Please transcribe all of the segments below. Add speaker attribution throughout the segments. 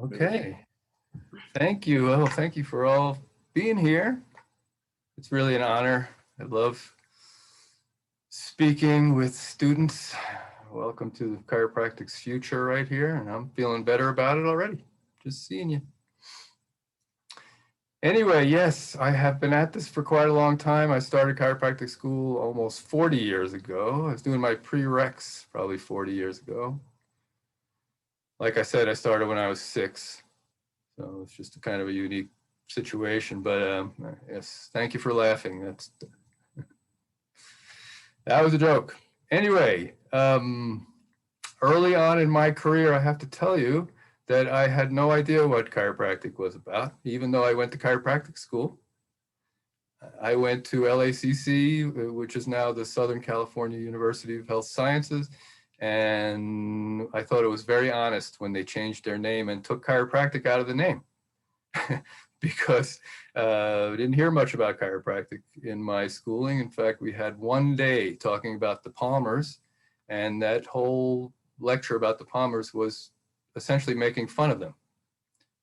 Speaker 1: Okay. Thank you. Oh, thank you for all being here. It's really an honor. I love speaking with students. Welcome to Chiropractic's future right here, and I'm feeling better about it already. Just seeing you. Anyway, yes, I have been at this for quite a long time. I started chiropractic school almost 40 years ago. I was doing my prereqs probably 40 years ago. Like I said, I started when I was 6. So it's just a kind of a unique situation, but yes, thank you for laughing. That was a joke. Anyway, early on in my career, I have to tell you that I had no idea what chiropractic was about, even though I went to chiropractic school. I went to LACC, which is now the Southern California University of Health Sciences, and I thought it was very honest when they changed their name and took chiropractic out of the name. Because we didn't hear much about chiropractic in my schooling. In fact, we had one day talking about the Palmers, and that whole lecture about the Palmers was essentially making fun of them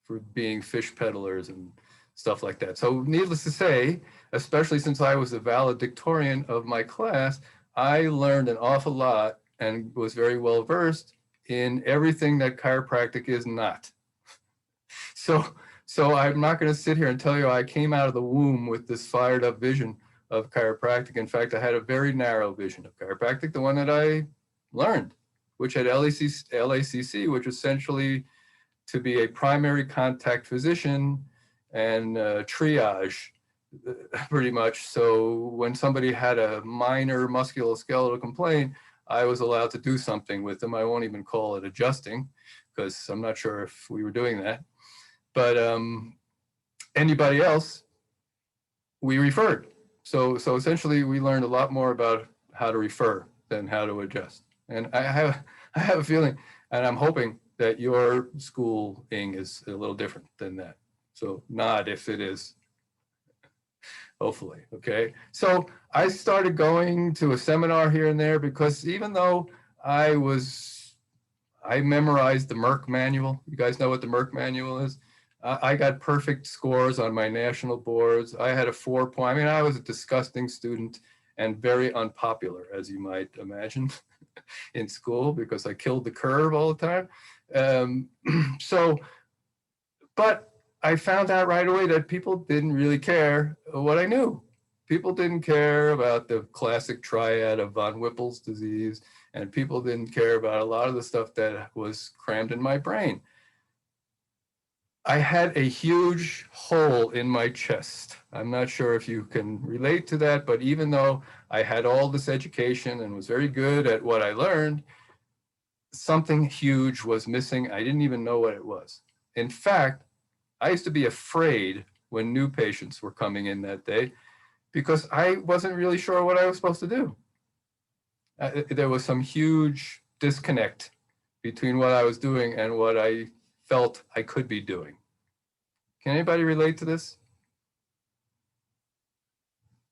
Speaker 1: for being fish peddlers and stuff like that. So needless to say, especially since I was the valedictorian of my class, I learned an awful lot and was very well versed in everything that chiropractic is not. So I'm not going to sit here and tell you I came out of the womb with this fired up vision of chiropractic. In fact, I had a very narrow vision of chiropractic, the one that I learned, which had LACC, which essentially to be a primary contact physician and triage, pretty much. So when somebody had a minor musculoskeletal complaint, I was allowed to do something with them. I won't even call it adjusting, because I'm not sure if we were doing that. But anybody else, we referred. So essentially, we learned a lot more about how to refer than how to adjust. And I have a feeling, and I'm hoping that your schooling is a little different than that. So nod if it is, hopefully, okay? So I started going to a seminar here and there because even though I memorized the Merck manual. You guys know what the Merck manual is? I got perfect scores on my national boards. I had a 4-point, I mean, I was a disgusting student and very unpopular, as you might imagine, in school because I killed the curve all the time. But I found out right away that people didn't really care what I knew. People didn't care about the classic triad of von Whipple's disease, and people didn't care about a lot of the stuff that was crammed in my brain. I had a huge hole in my chest. I'm not sure if you can relate to that, but even though I had all this education and was very good at what I learned, something huge was missing. I didn't even know what it was. In fact, I used to be afraid when new patients were coming in that day because I wasn't really sure what I was supposed to do. There was some huge disconnect between what I was doing and what I felt I could be doing. Can anybody relate to this?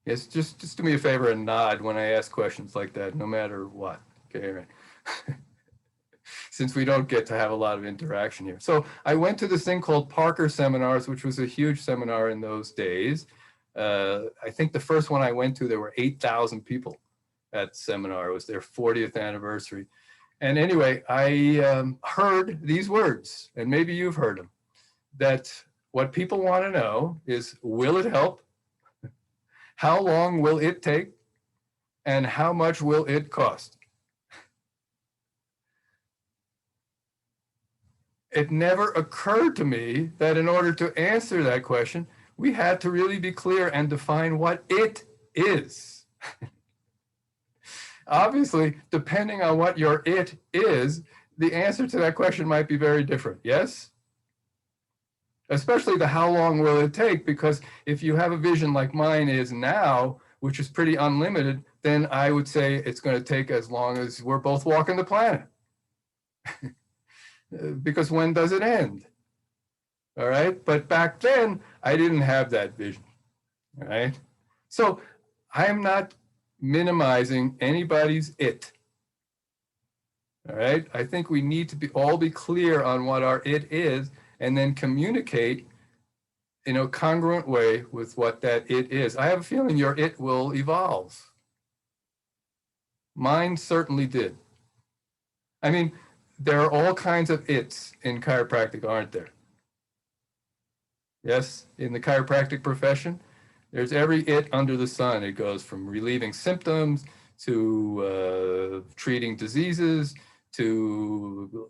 Speaker 1: Yes, just do me a favor and nod when I ask questions like that, no matter what. Okay, right. Since we don't get to have a lot of interaction here. So I went to this thing called Parker Seminars, which was a huge seminar in those days. I think the first one I went to, there were 8,000 people at the seminar. It was their 40th anniversary. And anyway, I heard these words, and maybe you've heard them, that what people want to know is, will it help? How long will it take? And how much will it cost? It never occurred to me that in order to answer that question, we had to really be clear and define what it is. Obviously, depending on what your it is, the answer to that question might be very different, yes? Especially the how long will it take, because if you have a vision like mine is now, which is pretty unlimited, then I would say it's going to take as long as we're both walking the planet. Because when does it end? All right, but back then, I didn't have that vision, all right? So I'm not minimizing anybody's it, All right. I think we need to all be clear on what our it is and then communicate in a congruent way with what that it is. I have a feeling your it will evolve. Mine certainly did. I mean, there are all kinds of its in chiropractic, aren't there? Yes, in the chiropractic profession, there's every it under the sun. It goes from relieving symptoms to treating diseases, to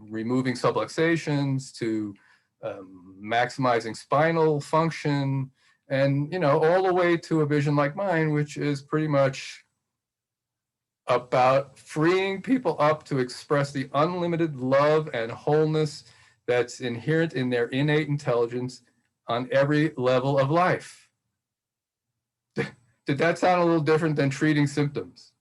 Speaker 1: removing subluxations, to maximizing spinal function, and, you know, all the way to a vision like mine, which is pretty much about freeing people up to express the unlimited love and wholeness that's inherent in their innate intelligence on every level of life. Did that sound a little different than treating symptoms?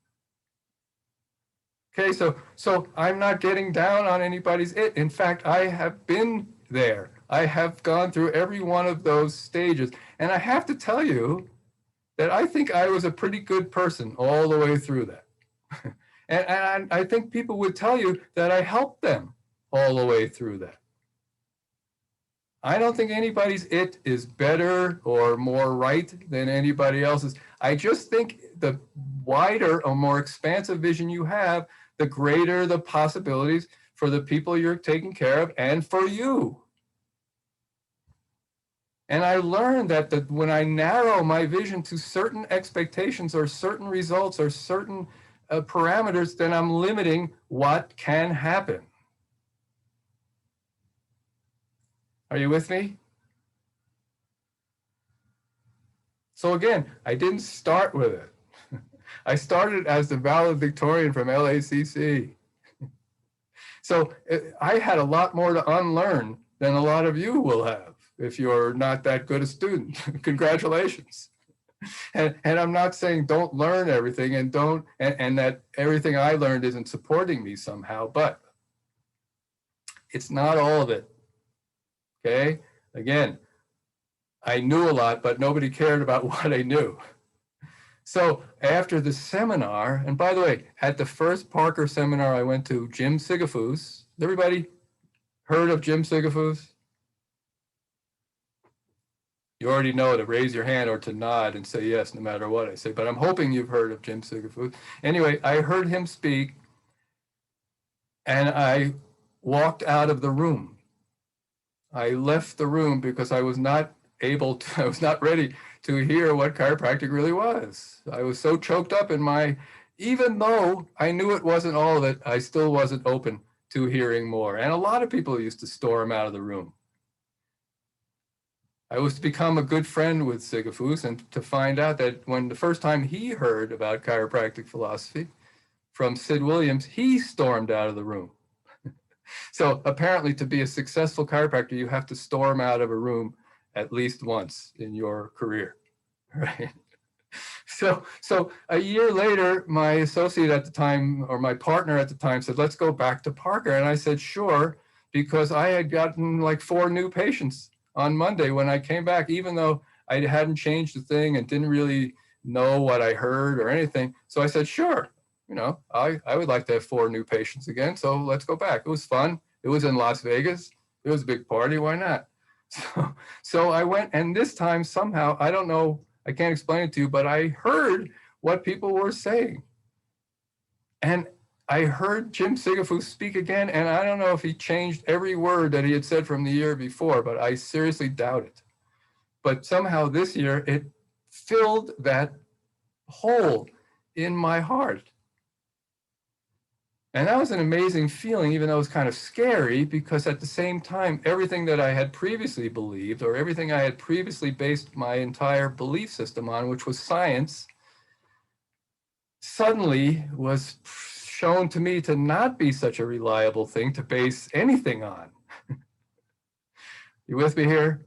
Speaker 1: Okay, so I'm not getting down on anybody's it. In fact, I have been there. I have gone through every one of those stages. And I have to tell you that I think I was a pretty good person all the way through that. And I think people would tell you that I helped them all the way through that. I don't think anybody's it is better or more right than anybody else's. I just think the wider or more expansive vision you have, the greater the possibilities for the people you're taking care of and for you. And I learned that when I narrow my vision to certain expectations or certain results or certain parameters, then I'm limiting what can happen. Are you with me? So again, I didn't start with it. I started as the valedictorian from LACC. So I had a lot more to unlearn than a lot of you will have if you're not that good a student. Congratulations. And I'm not saying don't learn everything and that everything I learned isn't supporting me somehow, but it's not all of it. Okay? Again, I knew a lot, but nobody cared about what I knew. So after the seminar, and by the way, at the first Parker seminar I went to, Jim Sigafus, everybody heard of Jim Sigafus? You already know to raise your hand or to nod and say yes, no matter what I say, but I'm hoping you've heard of Jim Sigafus. Anyway, I heard him speak and I walked out of the room. I left the room because I was not ready to hear what chiropractic really was. I was so choked up in even though I knew it wasn't all of it, I still wasn't open to hearing more. And a lot of people used to storm out of the room. I was to become a good friend with Sigafus and to find out that when the first time he heard about chiropractic philosophy from Sid Williams, he stormed out of the room. So apparently to be a successful chiropractor, you have to storm out of a room at least once in your career, right? So a year later, my associate at the time, or my partner at the time, said, let's go back to Parker. And I said, sure, because I had gotten like 4 new patients on Monday when I came back, even though I hadn't changed a thing and didn't really know what I heard or anything. So I said, sure, you know, I would like to have 4 new patients again. So let's go back. It was fun. It was in Las Vegas. It was a big party. Why not? So I went, and this time somehow, I don't know, I can't explain it to you, but I heard what people were saying. And I heard Jim Sigafus speak again, and I don't know if he changed every word that he had said from the year before, but I seriously doubt it. But somehow this year, it filled that hole in my heart. And that was an amazing feeling, even though it was kind of scary, because at the same time, everything that I had previously believed, or everything I had previously based my entire belief system on, which was science, suddenly was shown to me to not be such a reliable thing to base anything on. You with me here?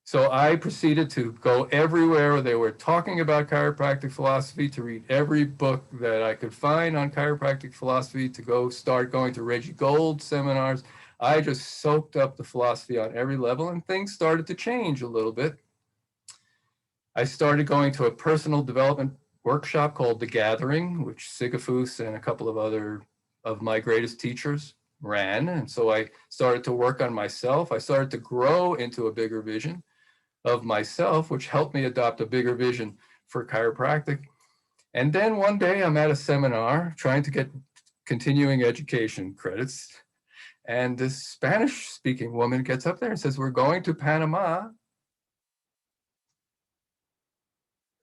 Speaker 1: So I proceeded to go everywhere where they were talking about chiropractic philosophy, to read every book that I could find on chiropractic philosophy, to start going to Reggie Gold seminars. I just soaked up the philosophy on every level, and things started to change a little bit. I started going to a personal development workshop called The Gathering, which SCUHS and a couple of other of my greatest teachers ran. And so I started to work on myself. I started to grow into a bigger vision of myself, which helped me adopt a bigger vision for chiropractic. And then one day I'm at a seminar trying to get continuing education credits. And this Spanish speaking woman gets up there and says, we're going to Panama.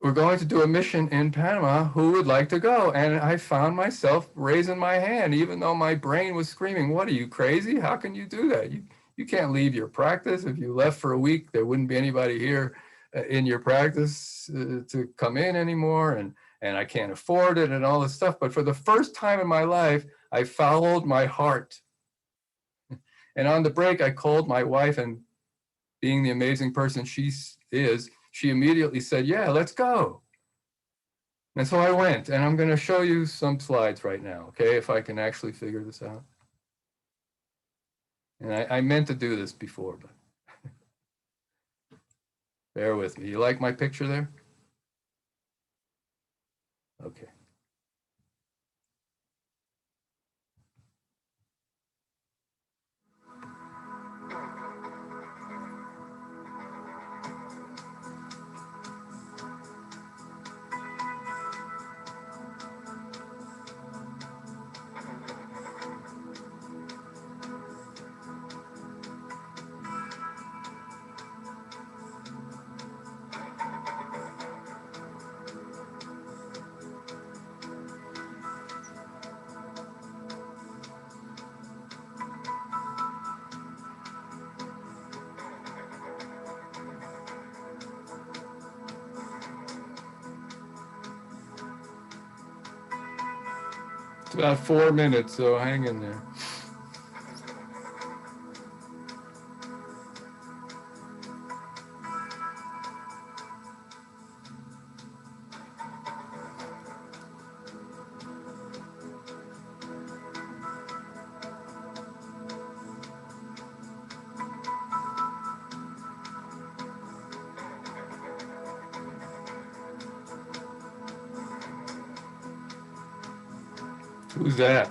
Speaker 1: We're going to do a mission in Panama. Who would like to go? And I found myself raising my hand, even though my brain was screaming, what are you, crazy? How can you do that? You can't leave your practice. If you left for a week, there wouldn't be anybody here in your practice to come in anymore. And I can't afford it and all this stuff. But for the first time in my life, I followed my heart. And on the break, I called my wife, and being the amazing person she is, she immediately said, yeah, let's go. And so I went, and I'm going to show you some slides right now, okay, if I can actually figure this out. And I meant to do this before, but bear with me. You like my picture there? Okay. It's about 4 minutes, so hang in there. Who's that?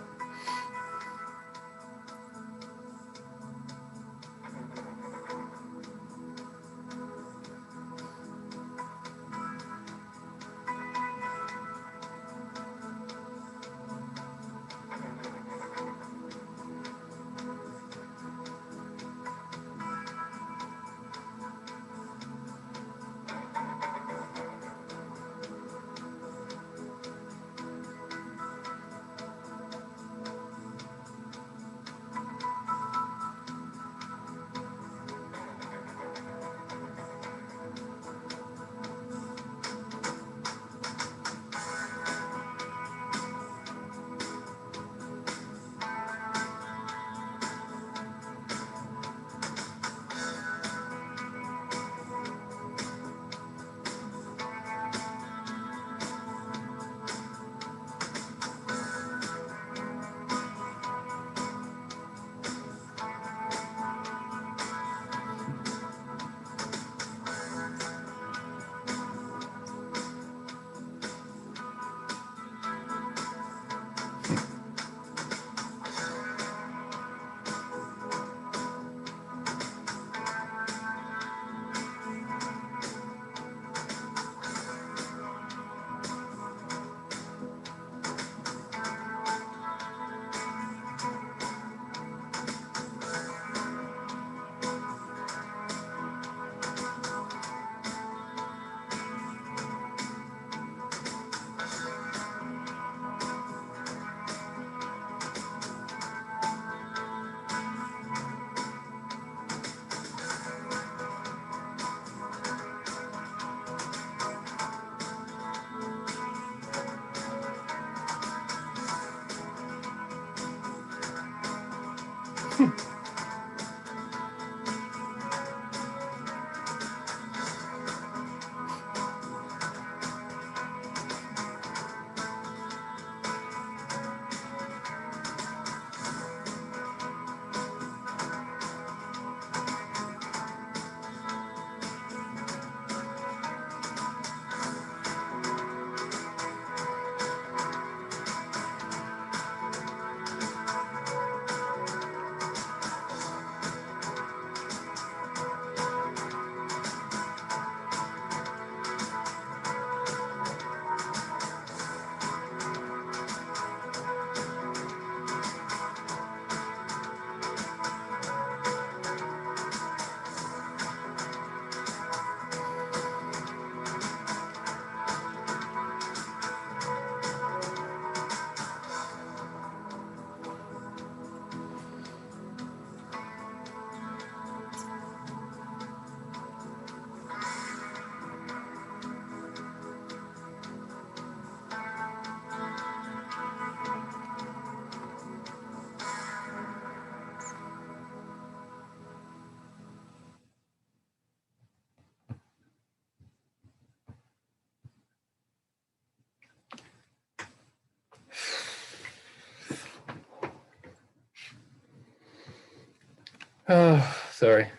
Speaker 1: Oh, sorry.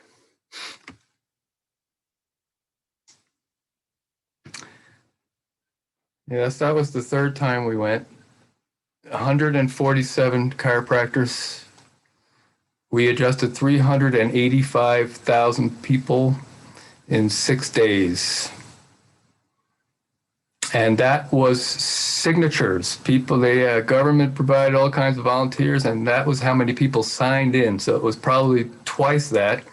Speaker 1: Yes, that was the third time we went. 147 chiropractors. We adjusted 385,000 people in 6 days. And that was signatures. People, the government provided all kinds of volunteers, and that was how many people signed in. So it was probably twice that,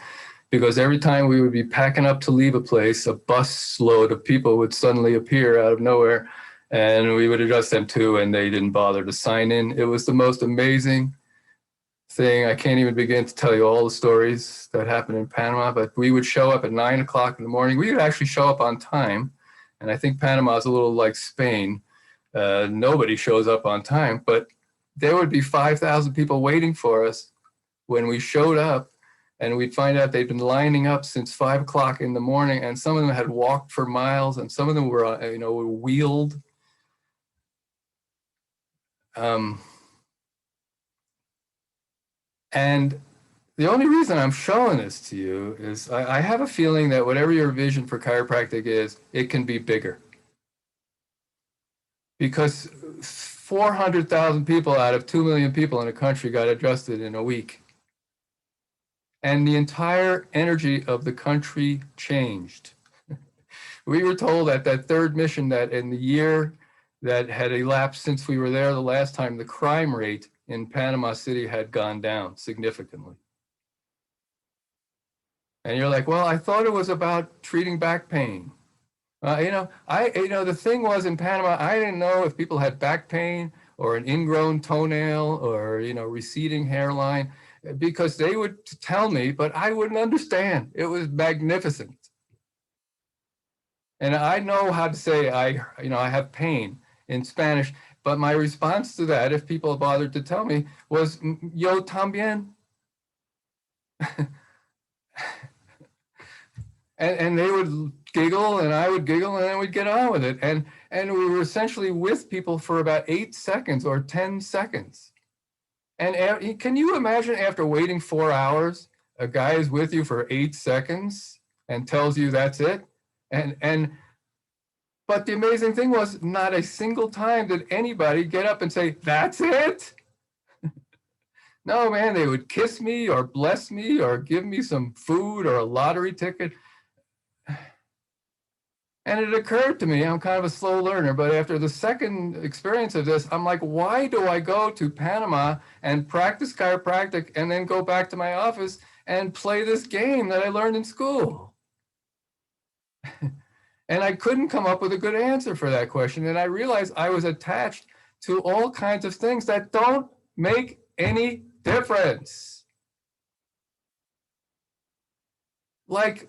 Speaker 1: because every time we would be packing up to leave a place, a bus load of people would suddenly appear out of nowhere, and we would adjust them too, and they didn't bother to sign in. It was the most amazing thing. I can't even begin to tell you all the stories that happened in Panama, but we would show up at 9 o'clock in the morning. We would actually show up on time. And I think Panama is a little like Spain. Nobody shows up on time, but there would be 5,000 people waiting for us when we showed up, and we'd find out they'd been lining up since 5 o'clock in the morning, and some of them had walked for miles, and some of them were, were wheeled. And the only reason I'm showing this to you is I have a feeling that whatever your vision for chiropractic is, it can be bigger. Because 400,000 people out of 2 million people in a country got adjusted in a week. And the entire energy of the country changed. We were told at that third mission that in the year that had elapsed since we were there the last time, the crime rate in Panama City had gone down significantly. And you're like, well, I thought it was about treating back pain. The thing was in Panama, I didn't know if people had back pain or an ingrown toenail or, receding hairline, because they would tell me, but I wouldn't understand. It was magnificent. And I know how to say I have pain in Spanish, but my response to that, if people bothered to tell me, was yo también. And they would giggle and I would giggle, and then we'd get on with it. And we were essentially with people for about 8 seconds or 10 seconds. And can you imagine, after waiting 4 hours, a guy is with you for 8 seconds and tells you that's it? But the amazing thing was, not a single time did anybody get up and say, that's it? No, man, they would kiss me or bless me or give me some food or a lottery ticket. And it occurred to me, I'm kind of a slow learner, but after the second experience of this, I'm like, why do I go to Panama and practice chiropractic and then go back to my office and play this game that I learned in school? And I couldn't come up with a good answer for that question. And I realized I was attached to all kinds of things that don't make any difference. Like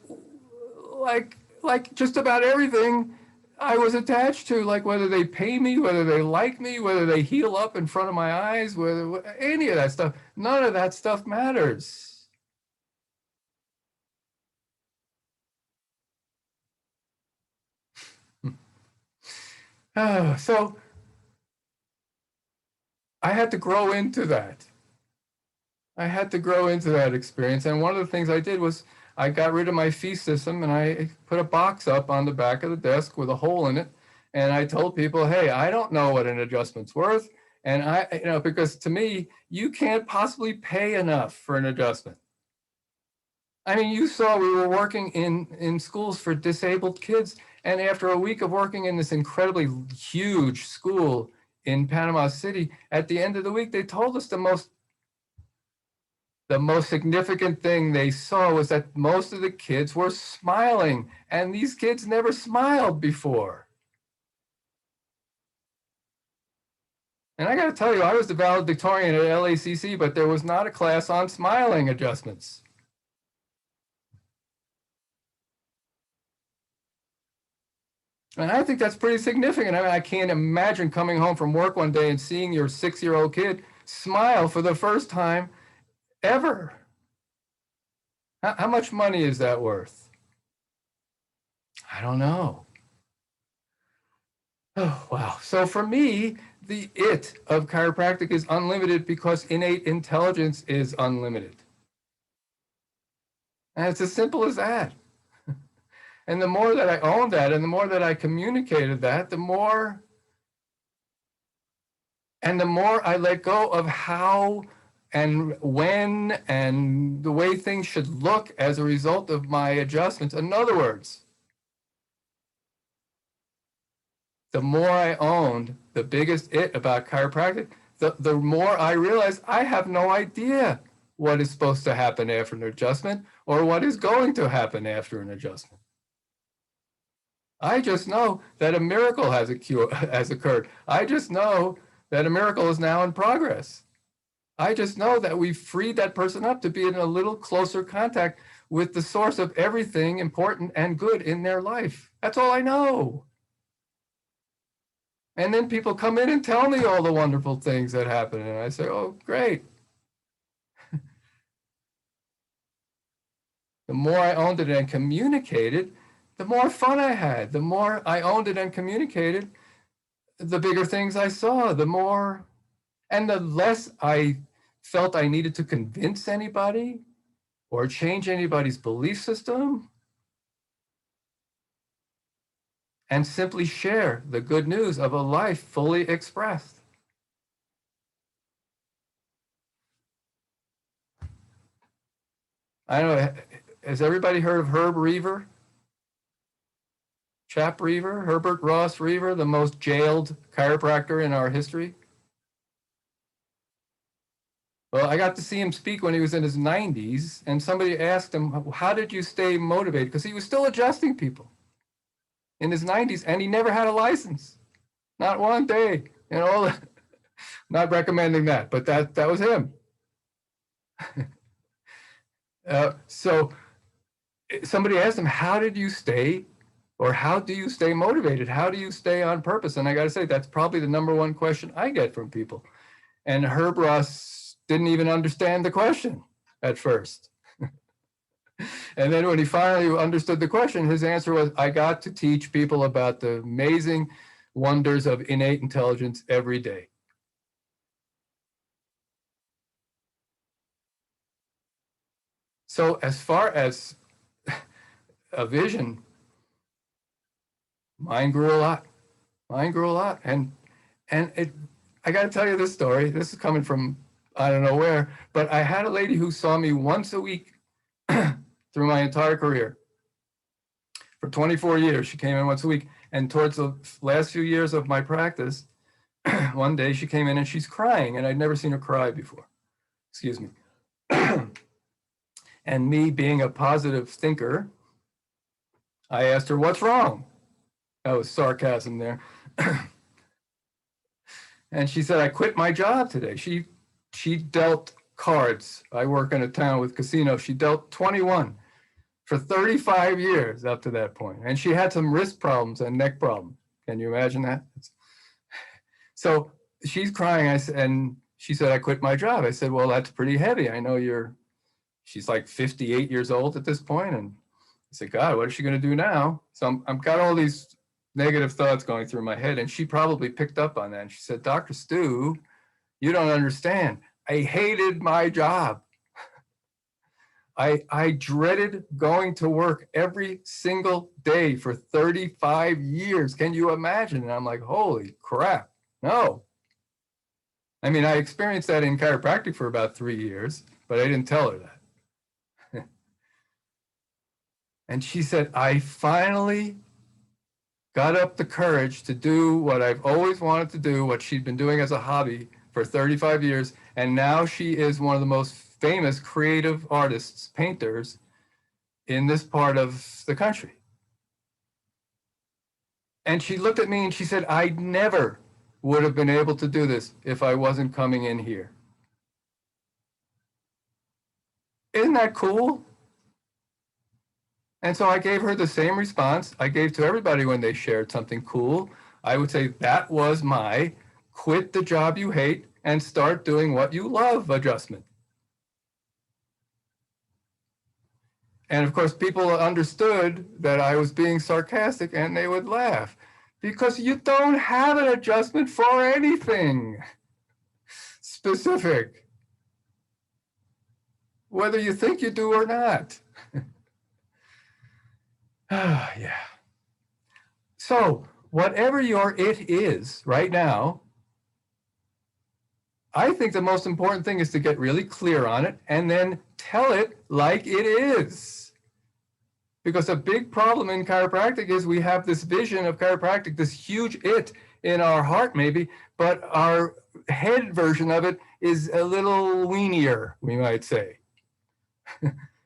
Speaker 1: just about everything I was attached to, like whether they pay me, whether they like me, whether they heal up in front of my eyes, whether any of that stuff, none of that stuff matters. So I had to grow into that. I had to grow into that experience. And one of the things I did was I got rid of my fee system, and I put a box up on the back of the desk with a hole in it. And I told people, hey, I don't know what an adjustment's worth. And because to me, you can't possibly pay enough for an adjustment. I mean, you saw we were working in schools for disabled kids. And after a week of working in this incredibly huge school in Panama City, at the end of the week, they told us the most significant thing they saw was that most of the kids were smiling, and these kids never smiled before. And I got to tell you, I was the valedictorian at LACC, but there was not a class on smiling adjustments. And I think that's pretty significant. I mean, I can't imagine coming home from work one day and seeing your 6-year-old kid smile for the first time ever. How much money is that worth? I don't know. Oh, wow. So for me, the it of chiropractic is unlimited because innate intelligence is unlimited. And it's as simple as that. And the more that I owned that and the more that I communicated that, the more I let go of how and when and the way things should look as a result of my adjustments. In other words, the more I owned the biggest it about chiropractic, the more I realized I have no idea what is supposed to happen after an adjustment or what is going to happen after an adjustment. I just know that a miracle has occurred. I just know that a miracle is now in progress. I just know that we freed that person up to be in a little closer contact with the source of everything important and good in their life. That's all I know. And then people come in and tell me all the wonderful things that happen. And I say, oh, great. The more I owned it and communicated, the more fun I had. The more I owned it and communicated, the bigger things I saw, the more, and the less I felt I needed to convince anybody or change anybody's belief system, and simply share the good news of a life fully expressed. I don't know, has everybody heard of Herb Reaver? Chap Reaver, Herbert Ross Reaver, the most jailed chiropractor in our history? Well, I got to see him speak when he was in his 90s, and somebody asked him, how did you stay motivated? Because he was still adjusting people in his 90s, and he never had a license. Not one day. You know, not recommending that, but that was him. So somebody asked him, how did you stay, or how do you stay motivated? How do you stay on purpose? And I got to say, that's probably the number one question I get from people. And Herb Ross didn't even understand the question at first. And then when he finally understood the question, his answer was, I got to teach people about the amazing wonders of innate intelligence every day. So as far as a vision, mine grew a lot. Mine grew a lot. And I got to tell you this story. This is coming from, I don't know where, but I had a lady who saw me once a week through my entire career. For 24 years, she came in once a week. And towards the last few years of my practice, one day she came in and she's crying, and I'd never seen her cry before. Excuse me. And me being a positive thinker, I asked her, what's wrong? That was sarcasm there. And she said, I quit my job today. She dealt cards. I work in a town with casinos. She dealt 21 for 35 years up to that point. And she had some wrist problems and neck problems. Can you imagine that? So she's crying. And she said, I quit my job. I said, well, that's pretty heavy. I know she's like 58 years old at this point. And I said, God, what is she going to do now? So I've got all these negative thoughts going through my head. And she probably picked up on that. And she said, Dr. Stu, you don't understand. I hated my job. I dreaded going to work every single day for 35 years. Can you imagine? And I'm like, holy crap, no. I mean, I experienced that in chiropractic for about 3 years, but I didn't tell her that. And she said, I finally got up the courage to do what I've always wanted to do, what she'd been doing as a hobby for 35 years. And now she is one of the most famous creative artists, painters in this part of the country. And she looked at me and she said, I never would have been able to do this if I wasn't coming in here. Isn't that cool? And so I gave her the same response I gave to everybody when they shared something cool. I would say, that was my quit the job you hate and start doing what you love adjustment. And of course, people understood that I was being sarcastic and they would laugh because you don't have an adjustment for anything specific. whether you think you do or not. Yeah. So whatever your it is right now, I think the most important thing is to get really clear on it and then tell it like it is. Because a big problem in chiropractic is we have this vision of chiropractic, this huge it in our heart maybe, but our head version of it is a little weenier, we might say.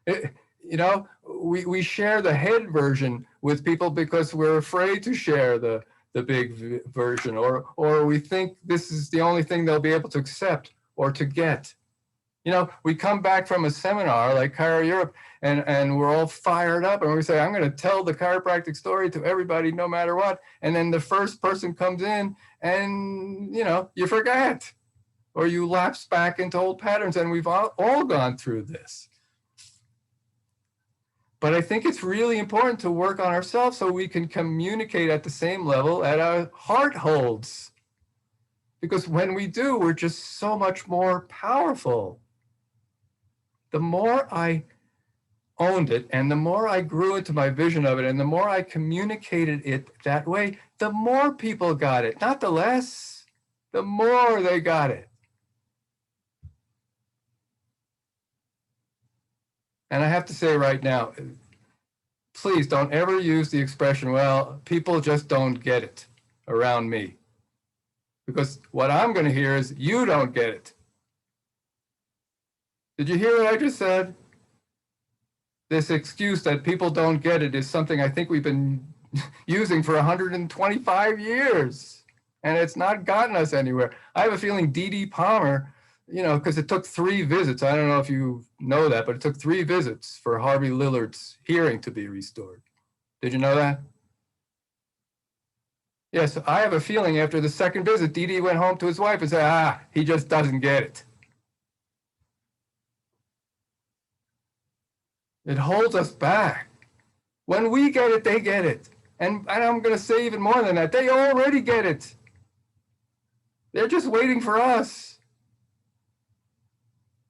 Speaker 1: You know, we share the head version with people because we're afraid to share the big version, or we think this is the only thing they'll be able to accept or to get. You know, we come back from a seminar like Chiro Europe and we're all fired up and we say, I'm going to tell the chiropractic story to everybody no matter what. And then the first person comes in and, you know, you forget or you lapse back into old patterns, and we've all gone through this. But I think it's really important to work on ourselves so we can communicate at the same level that our heart holds. Because when we do, we're just so much more powerful. The more I owned it and the more I grew into my vision of it and the more I communicated it that way, the more people got it, not the less, the more they got it. And I have to say right now, please don't ever use the expression, well, people just don't get it around me. Because what I'm going to hear is, you don't get it. Did you hear what I just said? This excuse that people don't get it is something I think we've been using for 125 years. And it's not gotten us anywhere. I have a feeling D.D. Palmer, you know, because it took 3 visits. I don't know if you know that, but it took 3 visits for Harvey Lillard's hearing to be restored. Did you know that? Yes, I have a feeling after the 2nd visit, D.D. went home to his wife and said, he just doesn't get it. It holds us back. When we get it, they get it. And I'm going to say even more than that. They already get it. They're just waiting for us.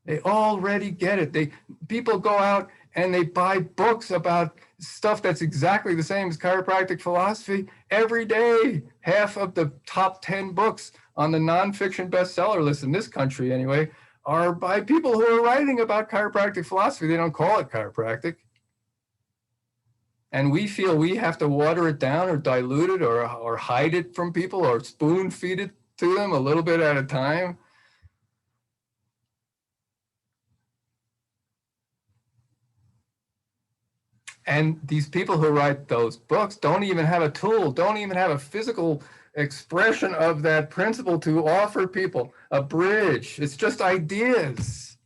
Speaker 1: They already get it. People go out and they buy books about stuff that's exactly the same as chiropractic philosophy every day. Half of the top 10 books on the nonfiction bestseller list in this country anyway are by people who are writing about chiropractic philosophy. They don't call it chiropractic. And we feel we have to water it down or dilute it or hide it from people or spoon feed it to them a little bit at a time. And these people who write those books don't even have a tool, don't even have a physical expression of that principle to offer people, a bridge. It's just ideas.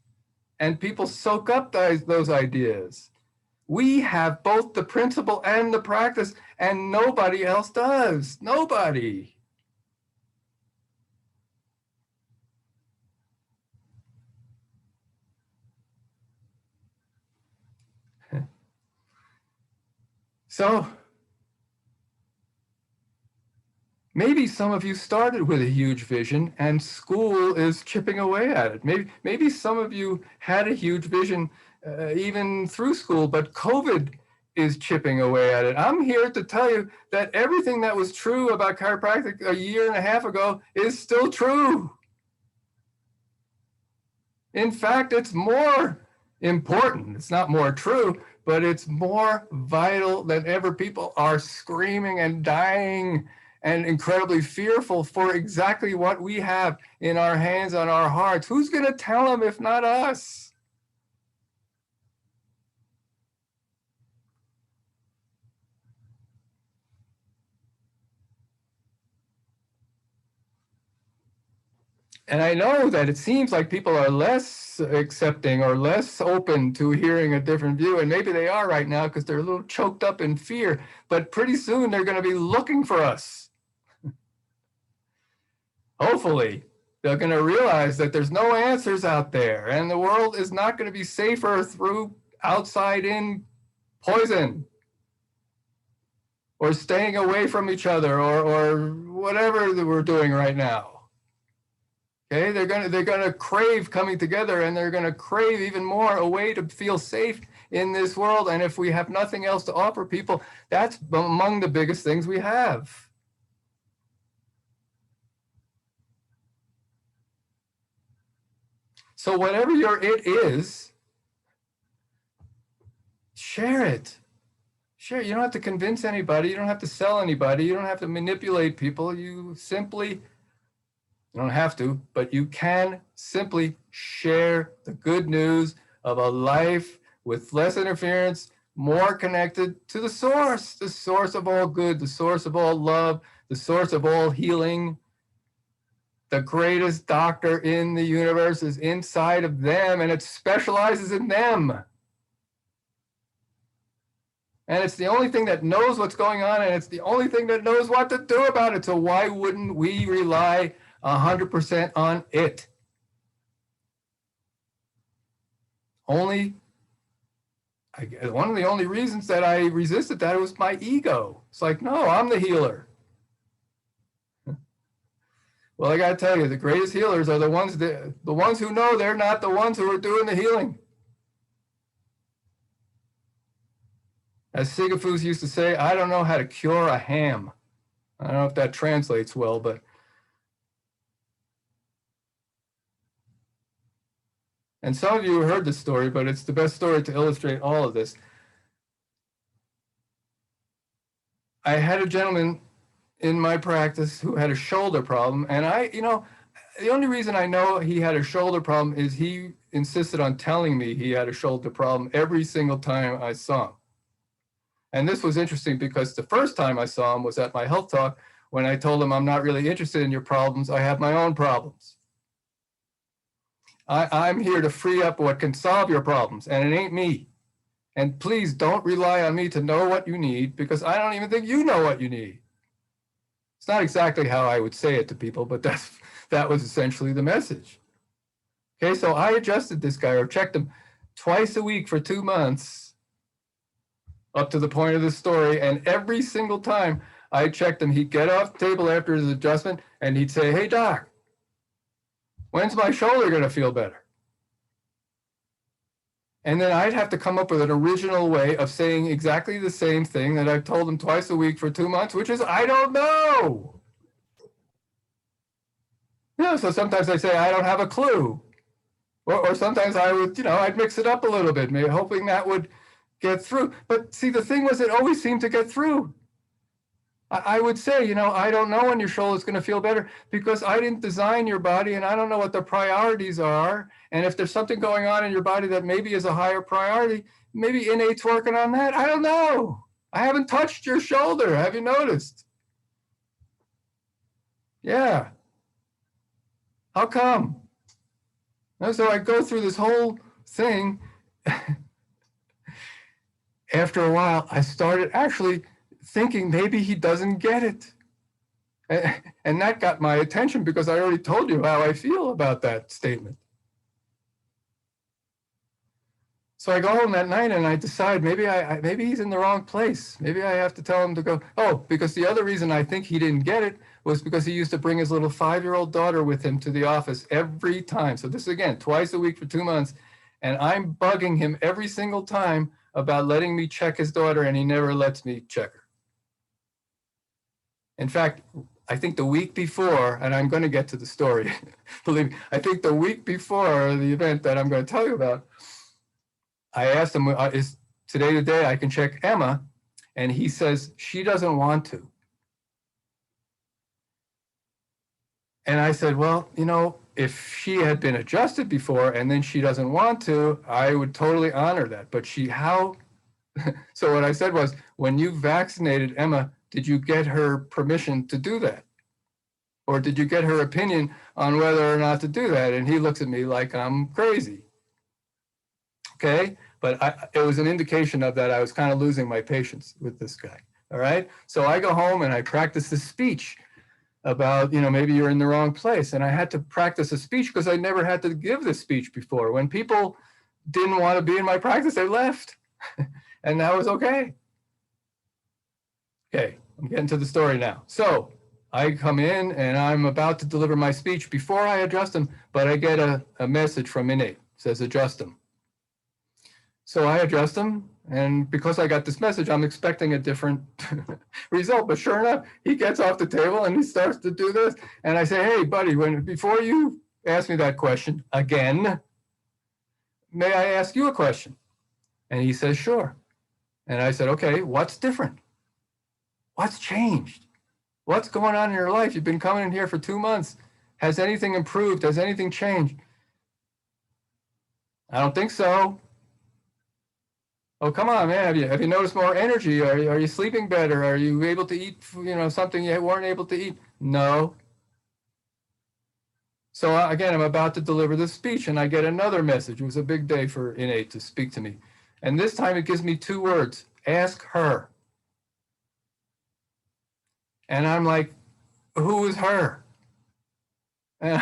Speaker 1: And people soak up those ideas. We have both the principle and the practice, and nobody else does. Nobody. So maybe some of you started with a huge vision and school is chipping away at it. Maybe some of you had a huge vision even through school, but COVID is chipping away at it. I'm here to tell you that everything that was true about chiropractic a year and a half ago is still true. In fact, it's more important. It's not more true, but it's more vital than ever. People are screaming and dying and incredibly fearful for exactly what we have in our hands, on our hearts. Who's going to tell them if not us? And I know that it seems like people are less accepting or less open to hearing a different view. And maybe they are right now because they're a little choked up in fear. But pretty soon they're going to be looking for us. Hopefully, they're going to realize that there's no answers out there. And the world is not going to be safer through outside-in poison or staying away from each other or whatever that we're doing right now. Okay, they're gonna crave coming together, and they're gonna crave even more a way to feel safe in this world. And if we have nothing else to offer people, that's among the biggest things we have. So whatever your it is, share it. Share. You don't have to convince anybody. You don't have to sell anybody. You don't have to manipulate people. You don't have to, but you can simply share the good news of a life with less interference, more connected to the source of all good, the source of all love, the source of all healing. The greatest doctor in the universe is inside of them, and it specializes in them. And it's the only thing that knows what's going on, and it's the only thing that knows what to do about it. So why wouldn't we rely 100% on it? One of the only reasons that I resisted that was my ego. It's like, no, I'm the healer. Well, I got to tell you, the greatest healers are the ones who know they're not the ones who are doing the healing. As SCUHS used to say, I don't know how to cure a ham. I don't know if that translates well, but and some of you heard this story, but it's the best story to illustrate all of this. I had a gentleman in my practice who had a shoulder problem, and the only reason I know he had a shoulder problem is he insisted on telling me he had a shoulder problem every single time I saw him. And this was interesting because the first time I saw him was at my health talk when I told him, I'm not really interested in your problems. I have my own problems. I'm here to free up what can solve your problems, and it ain't me. And please don't rely on me to know what you need, because I don't even think you know what you need. It's not exactly how I would say it to people, but that was essentially the message. Okay, so I adjusted this guy, or checked him twice a week for 2 months, up to the point of the story, and every single time I checked him, he'd get off the table after his adjustment, and he'd say, hey, doc, when's my shoulder going to feel better? And then I'd have to come up with an original way of saying exactly the same thing that I've told him twice a week for 2 months, which is, I don't know. So sometimes I say, I don't have a clue. Or sometimes I would, I'd mix it up a little bit, maybe hoping that would get through. But see, the thing was, it always seemed to get through. I would say, I don't know when your shoulder is going to feel better, because I didn't design your body, and I don't know what the priorities are. And if there's something going on in your body that maybe is a higher priority, maybe innate's working on that. I don't know. I haven't touched your shoulder. Have you noticed? Yeah. How come? And so I go through this whole thing. After a while, I started actually thinking maybe he doesn't get it. And that got my attention, because I already told you how I feel about that statement. So I go home that night and I decide maybe he's in the wrong place. Maybe I have to tell him to go. Oh, because the other reason I think he didn't get it was because he used to bring his little 5-year-old daughter with him to the office every time. So this is, again, twice a week for 2 months. And I'm bugging him every single time about letting me check his daughter, and he never lets me check her. In fact, I think the week before, and I'm going to get to the story, believe me, I think the week before the event that I'm going to tell you about, I asked him, is today the day I can check Emma? And he says, she doesn't want to. And I said, well, if she had been adjusted before and then she doesn't want to, I would totally honor that. But so what I said was, when you vaccinated Emma, did you get her permission to do that? Or did you get her opinion on whether or not to do that? And he looks at me like I'm crazy. Okay, but it was an indication of that I was kind of losing my patience with this guy. All right, so I go home and I practice this speech about, maybe you're in the wrong place. And I had to practice a speech because I never had to give this speech before. When people didn't want to be in my practice, they left. And that was okay. Okay, I'm getting to the story now. So I come in and I'm about to deliver my speech before I adjust them, but I get a message from Innate, says adjust them. So I adjust them, and because I got this message, I'm expecting a different result. But sure enough, he gets off the table and he starts to do this. And I say, hey, buddy, before you ask me that question again, may I ask you a question? And he says, sure. And I said, okay, what's different? What's changed? What's going on in your life? You've been coming in here for 2 months. Has anything improved? Has anything changed? I don't think so. Oh, come on, man. Have you noticed more energy? Are you sleeping better? Are you able to eat, something you weren't able to eat? No. So again, I'm about to deliver this speech and I get another message. It was a big day for Innate to speak to me. And this time it gives me 2 words, ask her. And I'm like, who is her? And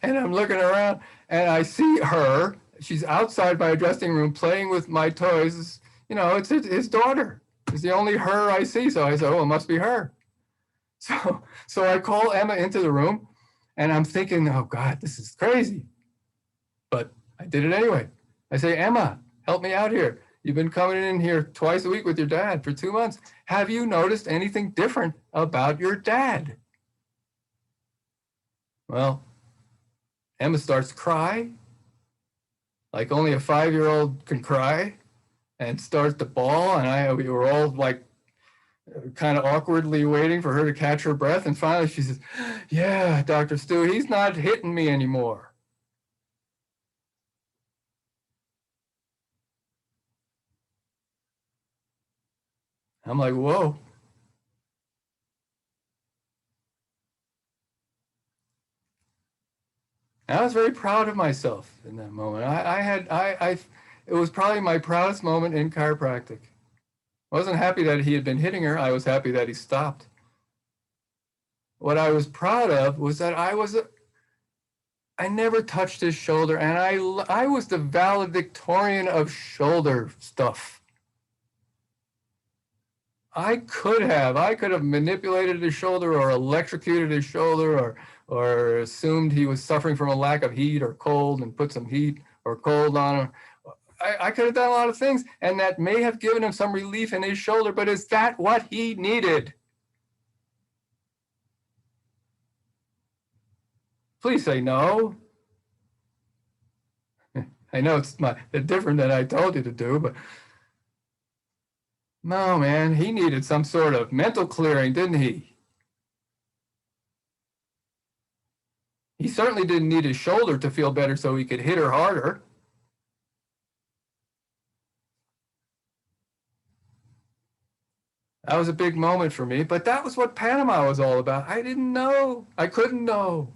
Speaker 1: I'm looking around and I see her. She's outside my dressing room playing with my toys. It's his daughter. It's the only her I see. So I said, oh, it must be her. So I call Emma into the room and I'm thinking, oh God, this is crazy. But I did it anyway. I say, Emma, help me out here. You've been coming in here twice a week with your dad for 2 months. Have you noticed anything different about your dad? Well, Emma starts to cry, like only a 5-year-old can cry, and starts to bawl. And we were all like kind of awkwardly waiting for her to catch her breath. And finally she says, yeah, Dr. Stu, he's not hitting me anymore. I'm like, whoa. I was very proud of myself in that moment. It was probably my proudest moment in chiropractic. I wasn't happy that he had been hitting her. I was happy that he stopped. What I was proud of was that I never touched his shoulder, and I was the valedictorian of shoulder stuff. I could have manipulated his shoulder or electrocuted his shoulder or assumed he was suffering from a lack of heat or cold and put some heat or cold on him. I could have done a lot of things, and that may have given him some relief in his shoulder, but is that what he needed? Please say no. I know it's different than I told you to do, but no, man, he needed some sort of mental clearing, didn't he? He certainly didn't need his shoulder to feel better so he could hit her harder. That was a big moment for me, but that was what Panama was all about. I didn't know. I couldn't know.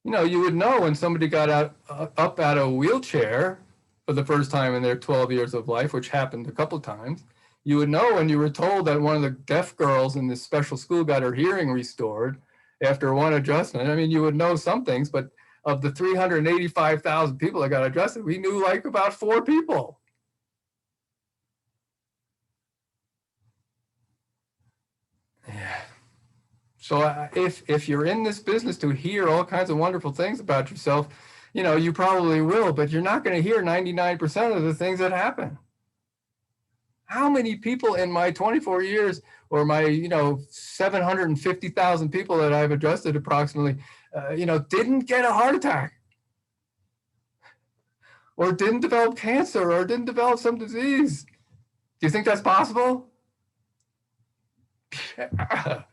Speaker 1: You would know when somebody got up out of a wheelchair for the first time in their 12 years of life, which happened a couple of times. You would know when you were told that one of the deaf girls in this special school got her hearing restored after one adjustment. I mean, you would know some things, but of the 385,000 people that got adjusted, we knew like about 4 people. Yeah. So if you're in this business to hear all kinds of wonderful things about yourself, you probably will, but you're not going to hear 99% of the things that happen. How many people in my 24 years or my, 750,000 people that I've adjusted approximately, didn't get a heart attack or didn't develop cancer or didn't develop some disease? Do you think that's possible? Yeah.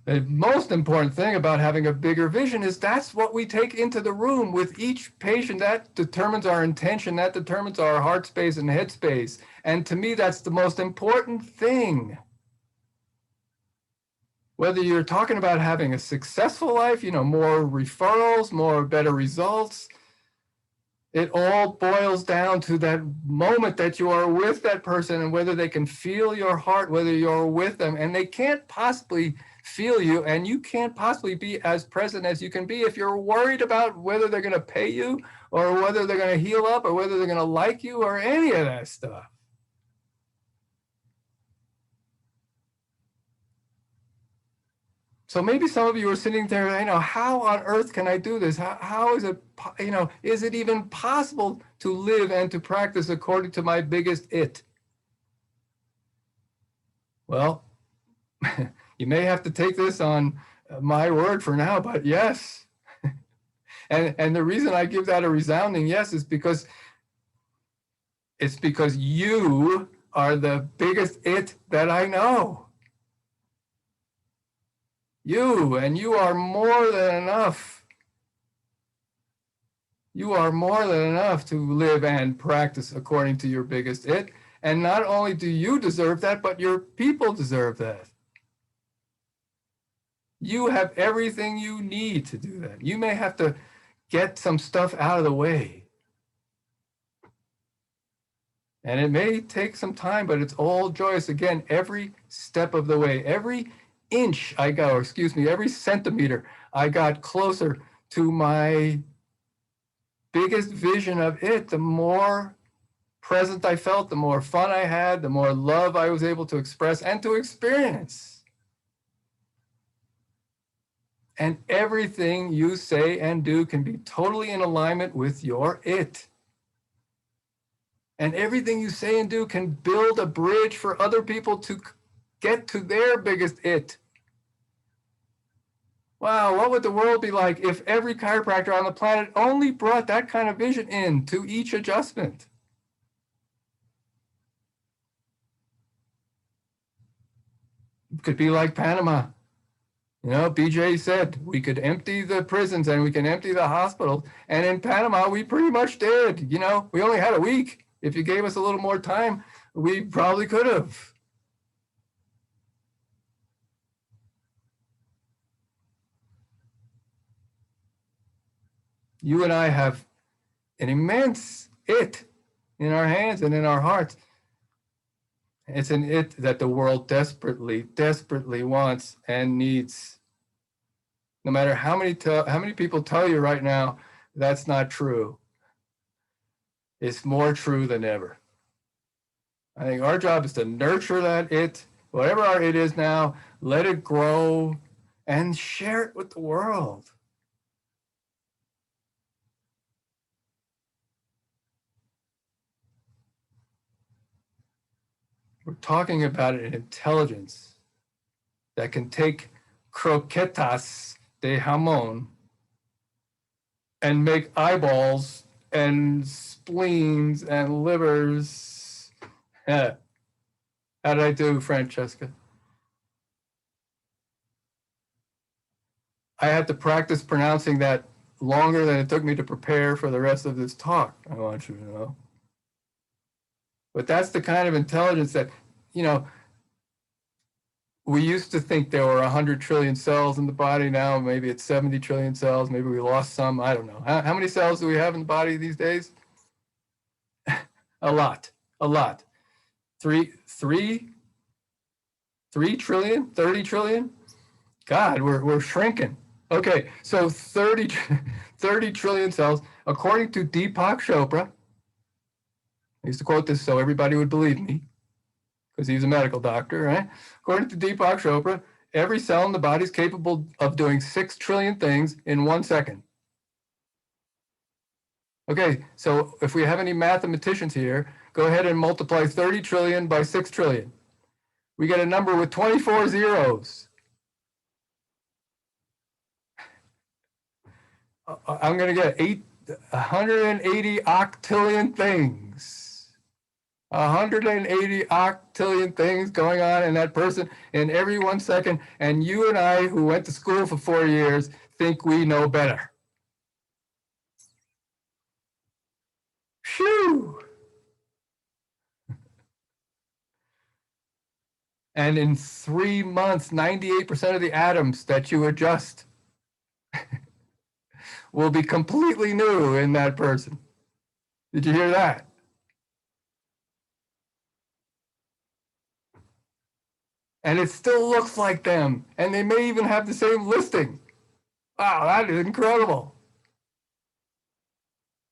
Speaker 1: The most important thing about having a bigger vision is that's what we take into the room with each patient. That determines our intention, that determines our heart space and head space. And to me, that's the most important thing. Whether you're talking about having a successful life, more referrals, more better results, it all boils down to that moment that you are with that person and whether they can feel your heart, whether you're with them, and they can't possibly feel you, and you can't possibly be as present as you can be if you're worried about whether they're going to pay you or whether they're going to heal up or whether they're going to like you or any of that stuff. So maybe some of you are sitting there, how on earth can I do this? How is it, is it even possible to live and to practice according to my biggest it? Well, you may have to take this on my word for now, but yes. And the reason I give that a resounding yes is because you are the biggest it that I know. And you are more than enough. You are more than enough to live and practice according to your biggest it. And not only do you deserve that, but your people deserve that. You have everything you need to do that. You may have to get some stuff out of the way. And it may take some time, but it's all joyous. Again, every step of the way, every inch I go, or excuse me, every centimeter I got closer to my biggest vision of it, the more present I felt, the more fun I had, the more love I was able to express and to experience. And everything you say and do can be totally in alignment with your it. And everything you say and do can build a bridge for other people to get to their biggest it. Wow, what would the world be like if every chiropractor on the planet only brought that kind of vision in to each adjustment? It could be like Panama. BJ said we could empty the prisons and we can empty the hospitals. And in Panama, we pretty much did. We only had a week. If you gave us a little more time, we probably could have. You and I have an immense it in our hands and in our hearts. It's an it that the world desperately, desperately wants and needs. No matter how many people tell you right now that's not true, it's more true than ever. I think our job is to nurture that it, whatever our it is now, let it grow and share it with the world. We're talking about an intelligence that can take croquetas de jamón and make eyeballs and spleens and livers. How did I do, Francesca? I had to practice pronouncing that longer than it took me to prepare for the rest of this talk, I want you to know. But that's the kind of intelligence that, we used to think there were 100 trillion cells in the body. Now maybe it's 70 trillion cells. Maybe we lost some. I don't know. How many cells do we have in the body these days? A lot. 3 trillion, 30 trillion? God, we're shrinking. Okay, so 30 trillion cells, according to Deepak Chopra. I used to quote this so everybody would believe me, because he's a medical doctor, right? According to Deepak Chopra, every cell in the body is capable of doing 6 trillion things in 1 second. Okay, so if we have any mathematicians here, go ahead and multiply 30 trillion by 6 trillion. We get a number with 24 zeros. I'm going to get 180 octillion things. 180 octillion things going on in that person in every 1 second. And you and I, who went to school for 4 years, think we know better. Phew. And in 3 months, 98% of the atoms that you adjust will be completely new in that person. Did you hear that? And it still looks like them. And they may even have the same listing. Wow, that is incredible.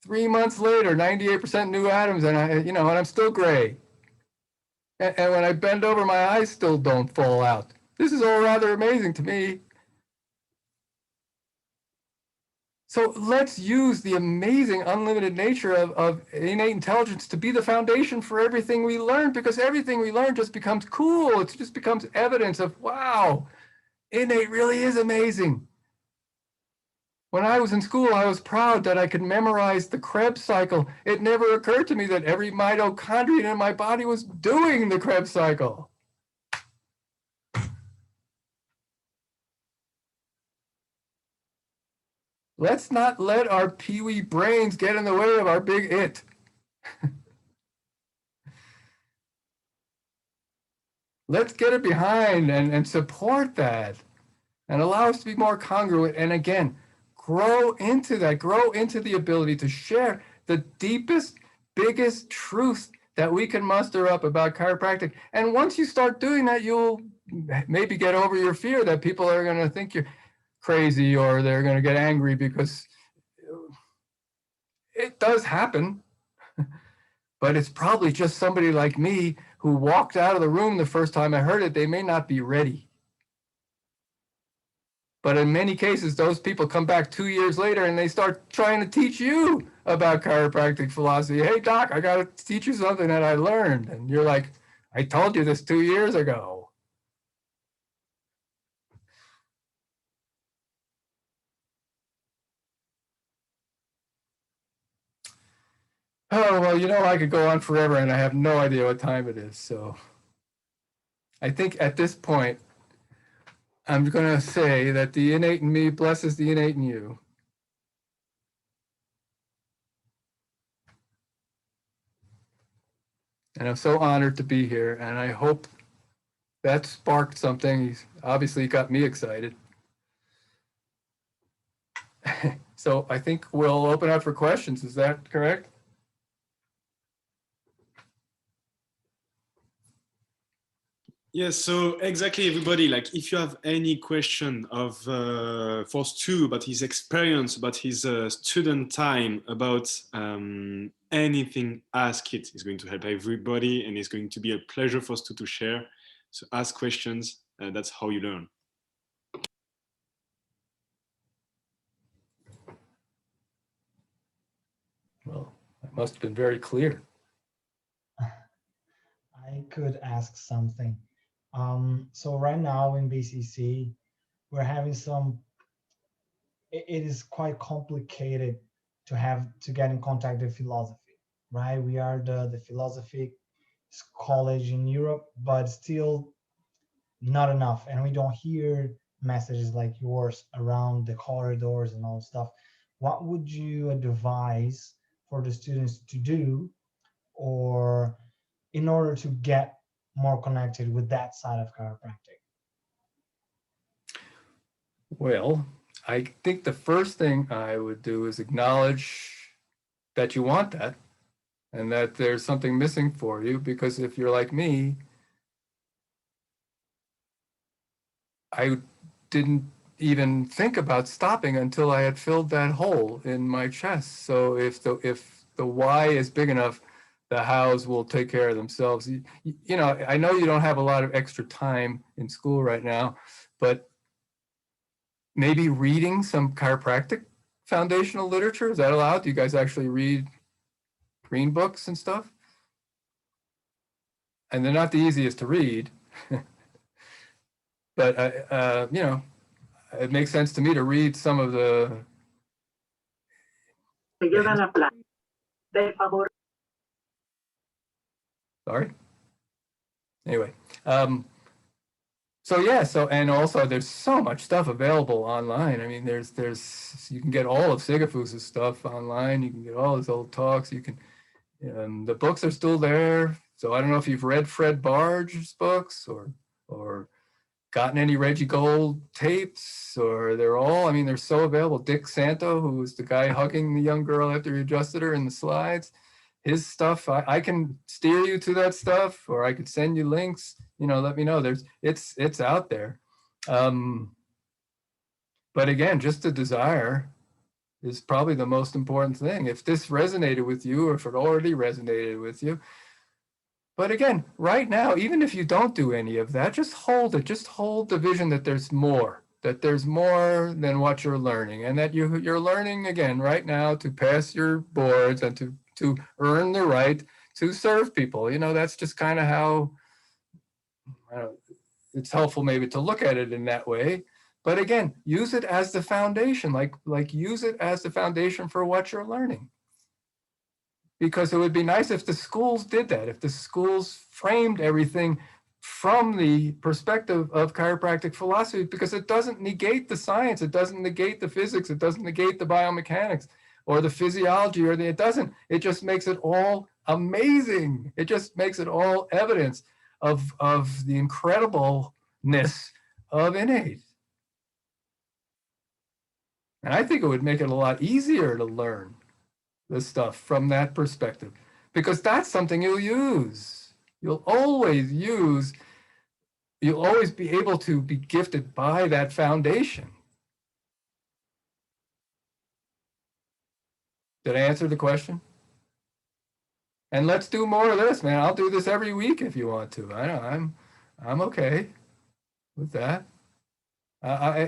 Speaker 1: 3 months later, 98% new atoms, and and I'm still gray. And when I bend over, my eyes still don't fall out. This is all rather amazing to me. So let's use the amazing unlimited nature of innate intelligence to be the foundation for everything we learn, because everything we learn just becomes cool. It just becomes evidence of, wow, innate really is amazing. When I was in school, I was proud that I could memorize the Krebs cycle. It never occurred to me that every mitochondrion in my body was doing the Krebs cycle. Let's not let our peewee brains get in the way of our big it. Let's get it behind and support that and allow us to be more congruent. And again, grow into that, grow into the ability to share the deepest, biggest truth that we can muster up about chiropractic. And once you start doing that, you'll maybe get over your fear that people are going to think you're crazy or they're going to get angry, because it does happen. But it's probably just somebody like me who walked out of the room the first time I heard it. They may not be ready. But in many cases, those people come back 2 years later and they start trying to teach you about chiropractic philosophy. Hey, doc, I got to teach you something that I learned. And you're like, I told you this 2 years ago. Oh, well, you know, I could go on forever and I have no idea what time it is. So I think at this point, I'm going to say that the innate in me blesses the innate in you. And I'm so honored to be here. And I hope that sparked something. He's obviously got me excited. So I think we'll open up for questions. Is that correct?
Speaker 2: Yes, so exactly, everybody, like if you have any question of for Stu about his experience, about his student time, about anything, ask it. It's going to help everybody and it's going to be a pleasure for Stu to share. So ask questions, that's how you learn.
Speaker 1: Well, I must have been very clear.
Speaker 3: I could ask something. So right now in BCC, we're having some, it is quite complicated to get in contact with philosophy, right? We are the philosophy college in Europe, but still not enough. And we don't hear messages like yours around the corridors and all stuff. What would you advise for the students to do, or in order to get more connected with that side of chiropractic?
Speaker 1: Well, I think the first thing I would do is acknowledge that you want that and that there's something missing for you, because if you're like me, I didn't even think about stopping until I had filled that hole in my chest. So if the why is big enough, the hows will take care of themselves. You know, I know you don't have a lot of extra time in school right now, but maybe reading some chiropractic foundational literature, is that allowed? Do you guys actually read green books and stuff? And they're not the easiest to read. But, you know, it makes sense to me to read some of the... Sorry? Anyway. So yeah, and also there's so much stuff available online. I mean, you can get all of SCUHS' stuff online. You can get all his old talks. You can, the books are still there. So I don't know if you've read Fred Barge's books or gotten any Reggie Gold tapes, or they're so available. Dick Santo, who was the guy hugging the young girl after he adjusted her in the slides, his stuff, I can steer you to that stuff, or I could send you links, let me know. It's out there. But again, just the desire is probably the most important thing. If this resonated with you, or if it already resonated with you. But again, right now, even if you don't do any of that, just hold it. Just hold the vision that there's more. that there's more than what you're learning, and that you're learning again right now to pass your boards and to earn the right to serve people. You know, that's just kind of how it's helpful maybe to look at it in that way. But again, use it as the foundation, like use it as the foundation for what you're learning. Because it would be nice if the schools did that, if the schools framed everything from the perspective of chiropractic philosophy, because it doesn't negate the science, it doesn't negate the physics, it doesn't negate the biomechanics or the physiology, it just makes it all amazing. It just makes it all evidence of the incredibleness of innate. And I think it would make it a lot easier to learn this stuff from that perspective, because that's something you'll use. You'll always be able to be gifted by that foundation. Did I answer the question? And let's do more of this, man. I'll do this every week if you want to. I'm okay with that.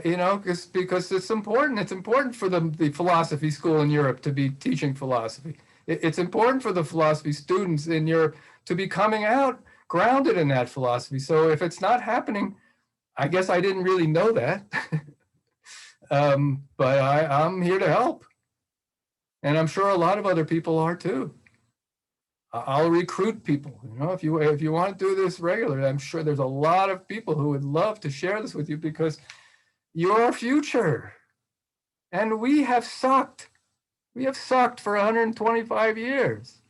Speaker 1: You know, because it's important. It's important for the philosophy school in Europe to be teaching philosophy. It's important for the philosophy students in Europe to be coming out grounded in that philosophy. So if it's not happening, I guess I didn't really know that. But I'm here to help. And I'm sure a lot of other people are too. I'll recruit people. You know, if you want to do this regularly, I'm sure there's a lot of people who would love to share this with you, because you're our future. And we have sucked. We have sucked for 125 years.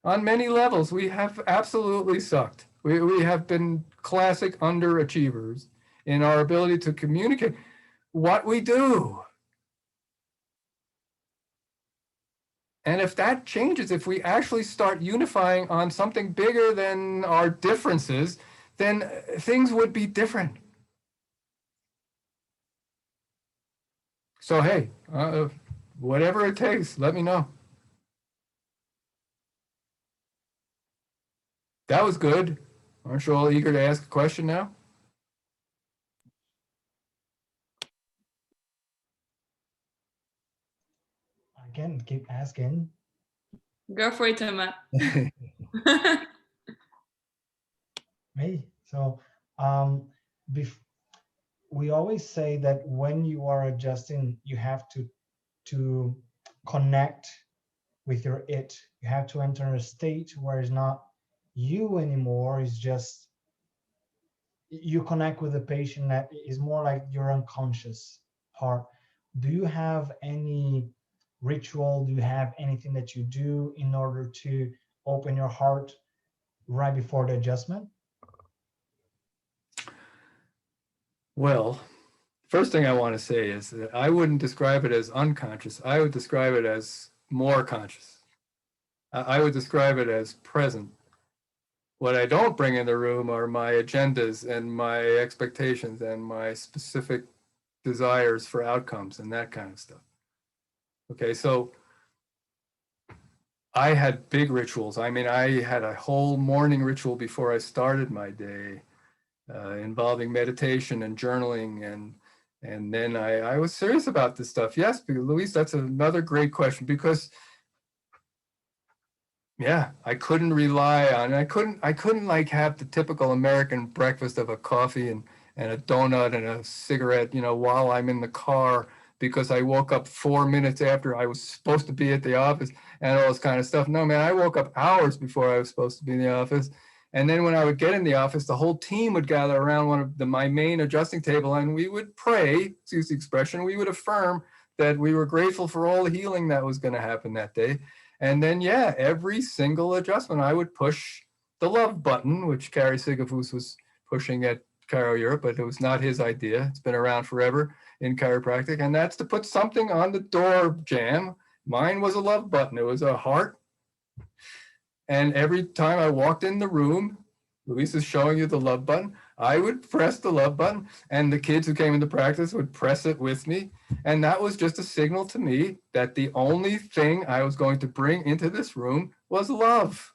Speaker 1: On many levels, we have absolutely sucked. We have been classic underachievers in our ability to communicate what we do. And if that changes, if we actually start unifying on something bigger than our differences, then things would be different. So, hey, whatever it takes, let me know. That was good. Aren't you all eager to ask a question now?
Speaker 3: Again, keep asking.
Speaker 4: Go for it, Thomas.
Speaker 3: Me. So we always say that when you are adjusting, you have to connect with your it. You have to enter a state where it's not you anymore. It's just you connect with the patient that is more like your unconscious part. Do you have any ritual? Do you have anything that you do in order to open your heart right before the adjustment?
Speaker 1: Well, first thing I want to say is that I wouldn't describe it as unconscious. I would describe it as more conscious. I would describe it as present. What I don't bring in the room are my agendas and my expectations and my specific desires for outcomes and that kind of stuff. Okay, so I had big rituals. I mean, I had a whole morning ritual before I started my day, involving meditation and journaling, and then I was serious about this stuff. Yes, Luis, that's another great question, because yeah, I couldn't rely on, I couldn't like have the typical American breakfast of a coffee and a donut and a cigarette, you know, while I'm in the car, because I woke up 4 minutes after I was supposed to be at the office and all this kind of stuff. No, man, I woke up hours before I was supposed to be in the office. And then when I would get in the office, the whole team would gather around one of my main adjusting table, and we would pray, excuse the expression, we would affirm that we were grateful for all the healing that was going to happen that day. And then, yeah, every single adjustment, I would push the love button, which Carrie Sigafus was pushing at Chiro Europe, but it was not his idea. It's been around forever in chiropractic, and that's to put something on the door jamb. Mine was a love button. It was a heart. And every time I walked in the room, Luis is showing you the love button, I would press the love button, and the kids who came into practice would press it with me. And that was just a signal to me that the only thing I was going to bring into this room was love.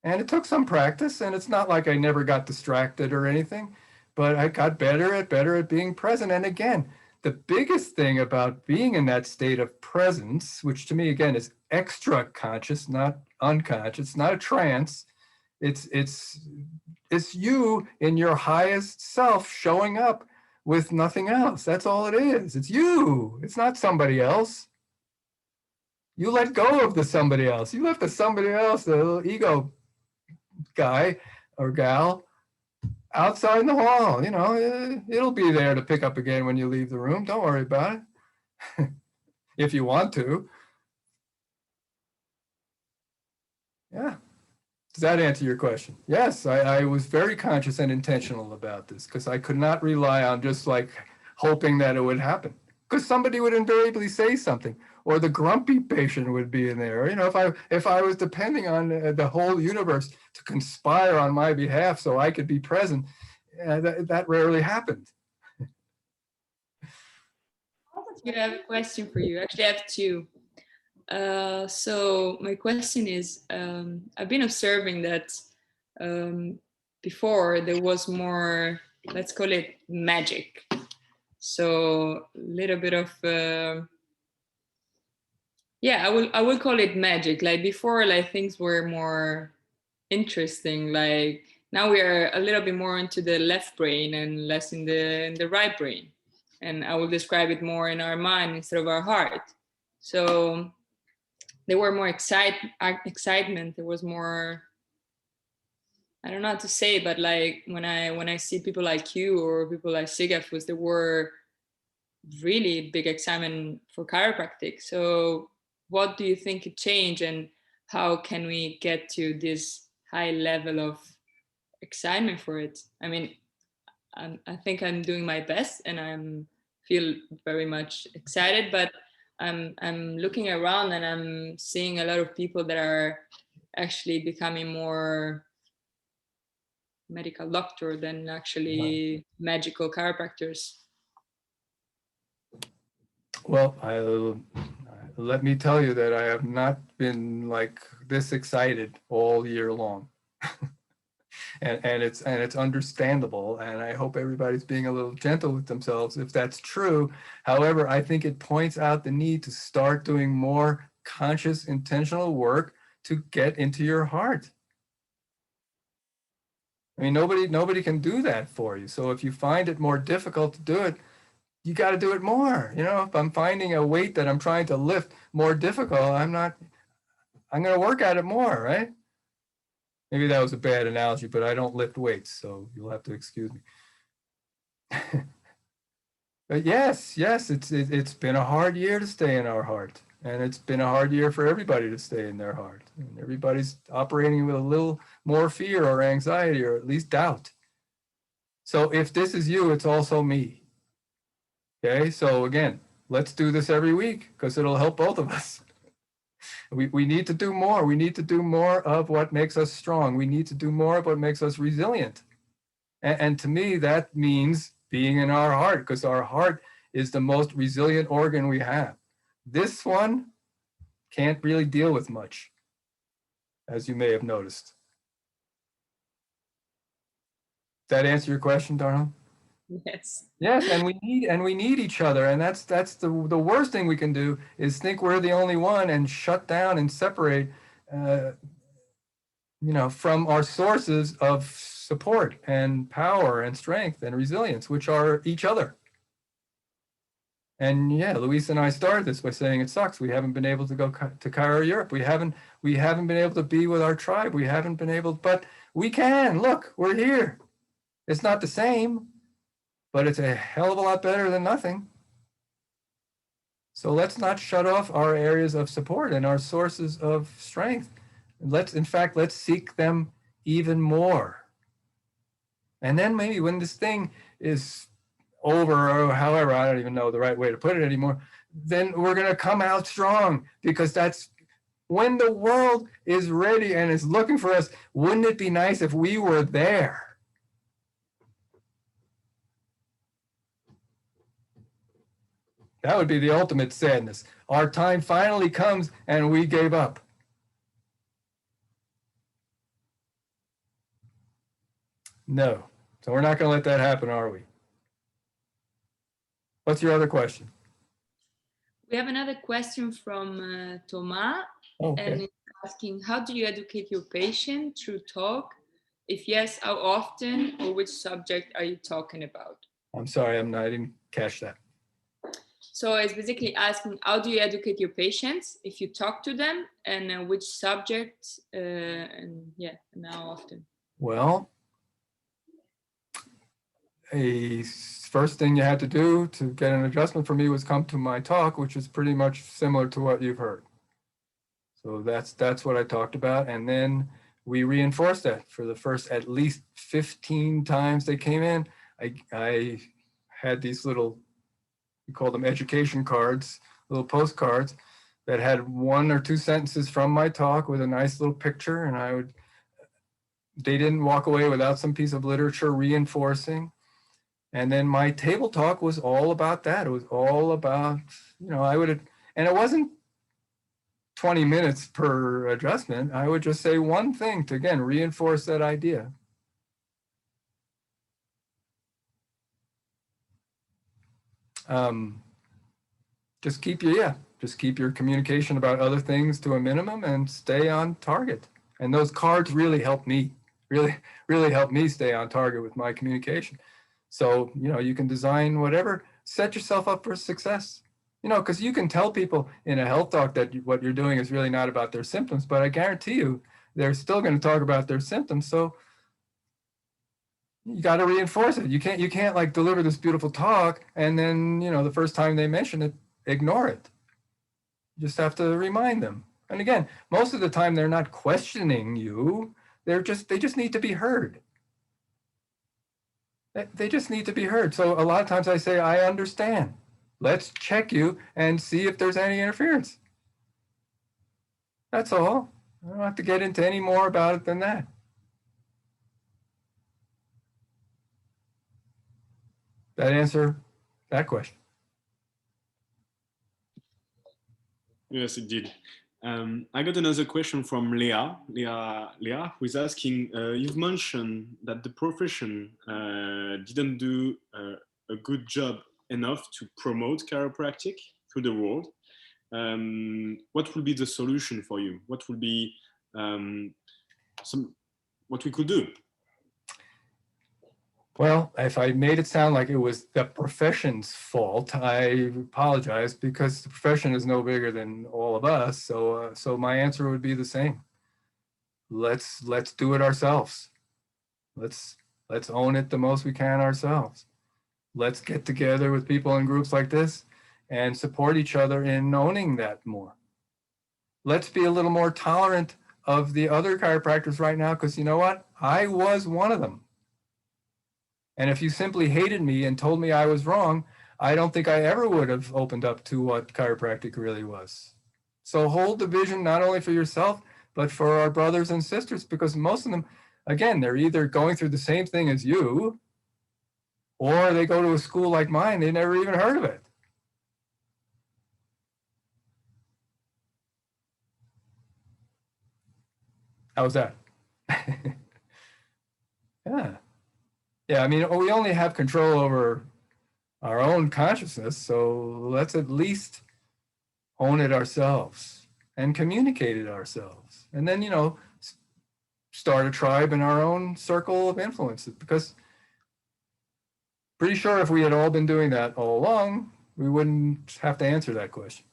Speaker 1: And it took some practice, and it's not like I never got distracted or anything, but I got better at being present. And again, the biggest thing about being in that state of presence, which to me, again, is extra conscious, not unconscious, not a trance. It's you in your highest self showing up with nothing else. That's all it is. It's you. It's not somebody else. You let go of the somebody else. You left the somebody else, the little ego guy or gal, outside in the hall. You know, it'll be there to pick up again when you leave the room. Don't worry about it. If you want to. Yeah. Does that answer your question? Yes, I was very conscious and intentional about this because I could not rely on just like hoping that it would happen, because somebody would invariably say something, or the grumpy patient would be in there. You know, if I was depending on the whole universe to conspire on my behalf so I could be present, that rarely happened.
Speaker 4: I have a question for you. Actually, I have two. So my question is, I've been observing that before there was more, let's call it magic. So a little bit of, yeah, I will call it magic. Like before, like things were more interesting. Like now we are a little bit more into the left brain and less in the right brain. And I will describe it more in our mind instead of our heart. So there were more excitement. There was more, I don't know how to say, but like when I see people like you or people like SCUHS, there were really big excitement for chiropractic. So what do you think it changed, and how can we get to this high level of excitement for it? I mean, I think I'm doing my best and I'm feel very much excited, but I'm looking around and I'm seeing a lot of people that are actually becoming more medical doctor than actually magical chiropractors.
Speaker 1: Well, let me tell you that I have not been like this excited all year long. And it's understandable, and I hope everybody's being a little gentle with themselves if that's true. However, I think it points out the need to start doing more conscious, intentional work to get into your heart. I mean, nobody can do that for you. So if you find it more difficult to do it, you got to do it more. You know, if I'm finding a weight that I'm trying to lift more difficult, I'm going to work at it more, right? Maybe that was a bad analogy, but I don't lift weights, so you'll have to excuse me. But yes, it's been a hard year to stay in our heart, and it's been a hard year for everybody to stay in their heart. And everybody's operating with a little more fear or anxiety, or at least doubt. So if this is you, it's also me. Okay, so again, let's do this every week because it'll help both of us. We need to do more. We need to do more of what makes us strong. We need to do more of what makes us resilient. And to me, that means being in our heart, because our heart is the most resilient organ we have. This one can't really deal with much, as you may have noticed. Does that answer your question, Darnell?
Speaker 4: Yes.
Speaker 1: Yes, and we need each other, and that's the worst thing we can do is think we're the only one and shut down and separate, from our sources of support and power and strength and resilience, which are each other. And yeah, Luis and I started this by saying it sucks. We haven't been able to go to Chiro Europe. We haven't been able to be with our tribe. We haven't been able, but we can. Look, we're here. It's not the same, but it's a hell of a lot better than nothing. So let's not shut off our areas of support and our sources of strength. Let's seek them even more. And then maybe when this thing is over, or however, I don't even know the right way to put it anymore, then we're going to come out strong, because that's when the world is ready and is looking for us. Wouldn't it be nice if we were there? That would be the ultimate sadness. Our time finally comes and we gave up. No. So we're not going to let that happen, are we? What's your other question?
Speaker 4: We have another question from Thomas,
Speaker 1: Okay.
Speaker 4: and it's asking, how do you educate your patient through talk? If yes, how often, or which subject are you talking about?
Speaker 1: I'm sorry, I didn't catch that.
Speaker 4: So it's basically asking, how do you educate your patients if you talk to them, and which subject, and yeah, and how often?
Speaker 1: Well, first thing you had to do to get an adjustment for me was come to my talk, which is pretty much similar to what you've heard. So that's what I talked about. And then we reinforced that for the first at least 15 times they came in. I had these little, we call them education cards, little postcards that had 1 or 2 sentences from my talk with a nice little picture. And they didn't walk away without some piece of literature reinforcing. And then my table talk was all about that. It was all about, and it wasn't 20 minutes per adjustment. I would just say one thing to, again, reinforce that idea. Just keep your communication about other things to a minimum and stay on target. And those cards really helped me, really helped me stay on target with my communication. So, you can design whatever, set yourself up for success. Because you can tell people in a health talk that what you're doing is really not about their symptoms, but I guarantee you, they're still going to talk about their symptoms. So you got to reinforce it. You can't like deliver this beautiful talk and then, the first time they mention it, ignore it. You just have to remind them. And again, most of the time they're not questioning you. They just need to be heard. They just need to be heard. So a lot of times I say, I understand. Let's check you and see if there's any interference. That's all. I don't have to get into any more about it than that. That answer that question?
Speaker 2: Yes, it did. I got another question from Leah, who is asking, you've mentioned that the profession didn't do a good job enough to promote chiropractic through the world. What will be the solution for you? What will be what we could do?
Speaker 1: Well, if I made it sound like it was the profession's fault, I apologize, because the profession is no bigger than all of us. So my answer would be the same. Let's do it ourselves. Let's own it the most we can ourselves. Let's get together with people in groups like this and support each other in owning that more. Let's be a little more tolerant of the other chiropractors right now, because you know what? I was one of them. And if you simply hated me and told me I was wrong, I don't think I ever would have opened up to what chiropractic really was. So hold the vision not only for yourself, but for our brothers and sisters, because most of them, again, they're either going through the same thing as you, or they go to a school like mine, they never even heard of it. How's that? Yeah. Yeah, I mean, we only have control over our own consciousness, so let's at least own it ourselves and communicate it ourselves. And then, start a tribe in our own circle of influence, because pretty sure if we had all been doing that all along, we wouldn't have to answer that question.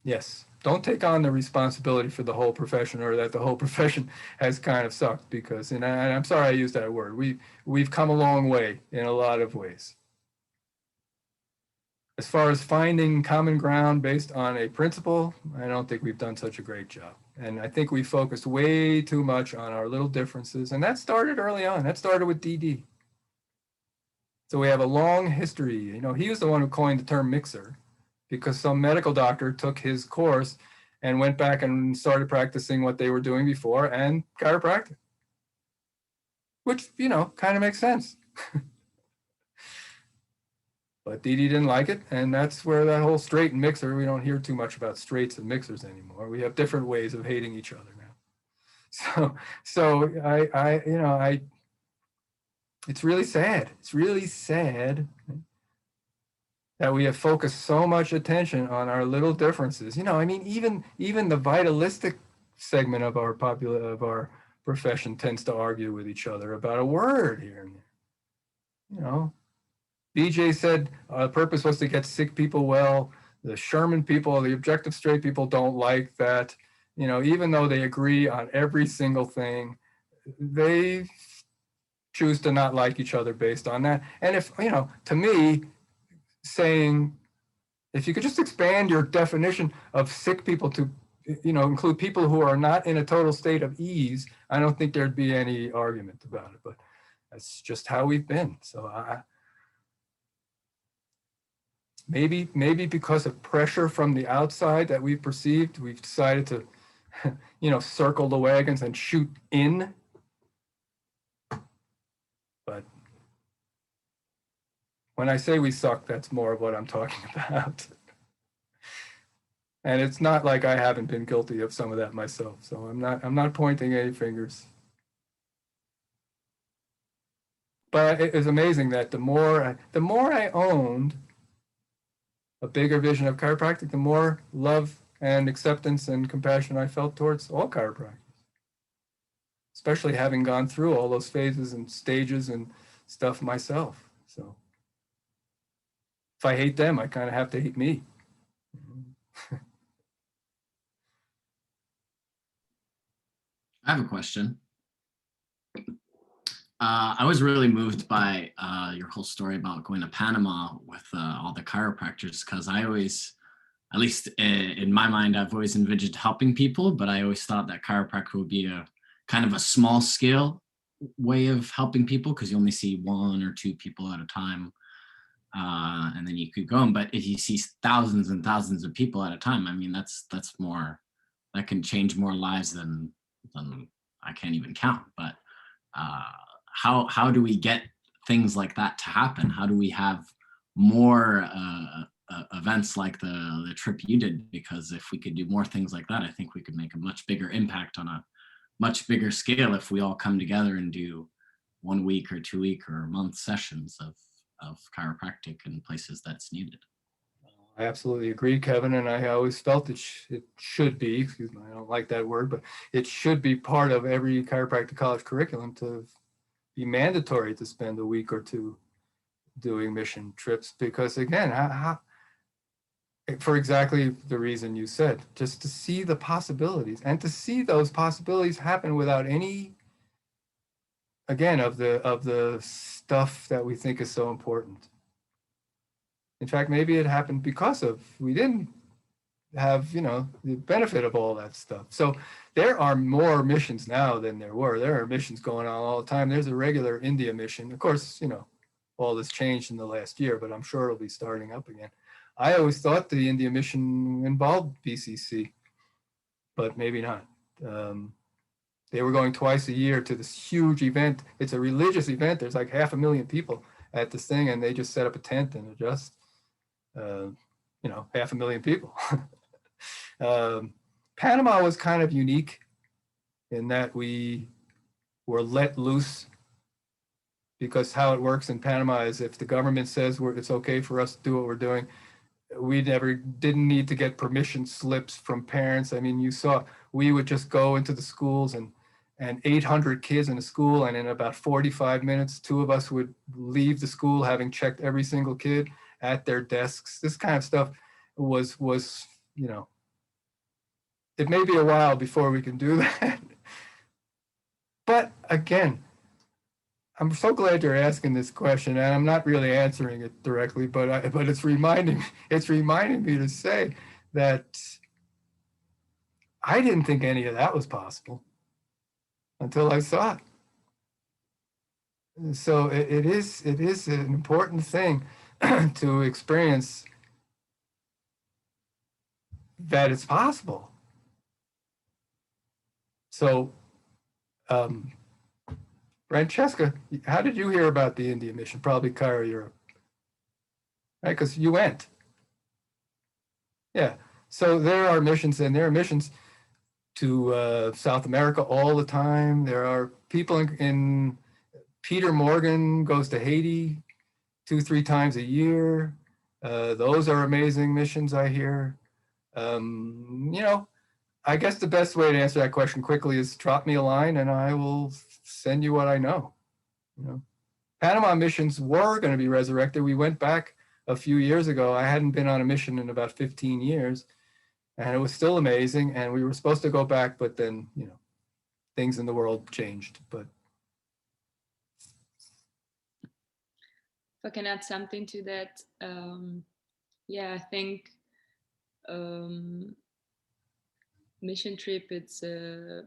Speaker 1: Yes. Don't take on the responsibility for the whole profession, or that the whole profession has kind of sucked, because, and I'm sorry I used that word, we've come a long way in a lot of ways. As far as finding common ground based on a principle, I don't think we've done such a great job. And I think we focused way too much on our little differences, and that started early on. That started with DD. So we have a long history. He was the one who coined the term mixer, because some medical doctor took his course and went back and started practicing what they were doing before, and chiropractic, which, kind of makes sense. But Dee Dee didn't like it, and that's where that whole straight and mixer, we don't hear too much about straights and mixers anymore. We have different ways of hating each other now. So it's really sad. It's really sad that we have focused so much attention on our little differences. You know, I mean, even the vitalistic segment of our profession tends to argue with each other about a word here and there. You know, BJ said the purpose was to get sick people well. The Sherman people, the objective straight people don't like that. You know, even though they agree on every single thing, they choose to not like each other based on that. And if, you know, to me, saying, if you could just expand your definition of sick people to, you know, include people who are not in a total state of ease, I don't think there'd be any argument about it, but that's just how we've been. So maybe because of pressure from the outside that we've perceived, we've decided to, you know, circle the wagons and shoot in. But when I say we suck, that's more of what I'm talking about. And it's not like I haven't been guilty of some of that myself. So I'm not pointing any fingers. But it is amazing that the more I owned a bigger vision of chiropractic, the more love and acceptance and compassion I felt towards all chiropractors. Especially having gone through all those phases and stages and stuff myself. So if I hate them, I kind of have to hate me.
Speaker 5: I have a question. I was really moved by your whole story about going to Panama with all the chiropractors, because I always, at least in my mind, I've always envisioned helping people, but I always thought that chiropractic would be a kind of a small scale way of helping people, because you only see 1 or 2 people at a time, and then you could go on. But if you see thousands and thousands of people at a time, I mean, that's more, that can change more lives than I can't even count. But how do we get things like that to happen? How do we have more events like the trip you did? Because if we could do more things like that, I think we could make a much bigger impact on a much bigger scale if we all come together and do 1 week or 2 week or a month sessions of chiropractic in places that's needed.
Speaker 1: I absolutely agree, Kevin, and I always felt it should be, excuse me, I don't like that word, but it should be part of every chiropractic college curriculum to be mandatory to spend a week or 2 doing mission trips, because again, for exactly the reason you said, just to see the possibilities and to see those possibilities happen without any, again, of the stuff that we think is so important. In fact, maybe it happened because we didn't have, you know, the benefit of all that stuff. So there are more missions now than there were. There are missions going on all the time. There's a regular India mission. Of course, you know, all this changed in the last year, but I'm sure it'll be starting up again. I always thought the India mission involved BCC, but maybe not. They were going twice a year to this huge event. It's a religious event. There's like 500,000 people at this thing, and they just set up a tent and just, you know, 500,000 people. Panama was kind of unique in that we were let loose, because how it works in Panama is if the government says it's okay for us to do what we're doing, we didn't need to get permission slips from parents. I mean, you saw, we would just go into the schools and 800 kids in a school, and in about 45 minutes, 2 of us would leave the school having checked every single kid at their desks. This kind of stuff was, you know, it may be a while before we can do that. But again, I'm so glad you're asking this question, and I'm not really answering it directly, but it's reminding me to say that I didn't think any of that was possible until I saw it. So it is an important thing to experience that it's possible. So, Francesca, how did you hear about the India mission? Probably Chiro Europe. right? Because you went. Yeah. So there are missions, and there are missions to South America all the time. There are people in Peter Morgan goes to Haiti 2-3 times a year. Those are amazing missions, I hear. You know, I guess the best way to answer that question quickly is drop me a line and I will send you what I know. You know, Panama missions were going to be resurrected. We went back a few years ago. I hadn't been on a mission in about 15 years, and it was still amazing. And we were supposed to go back, but then, you know, things in the world changed. But
Speaker 4: if I can add something to that, yeah, I think mission trip, it's a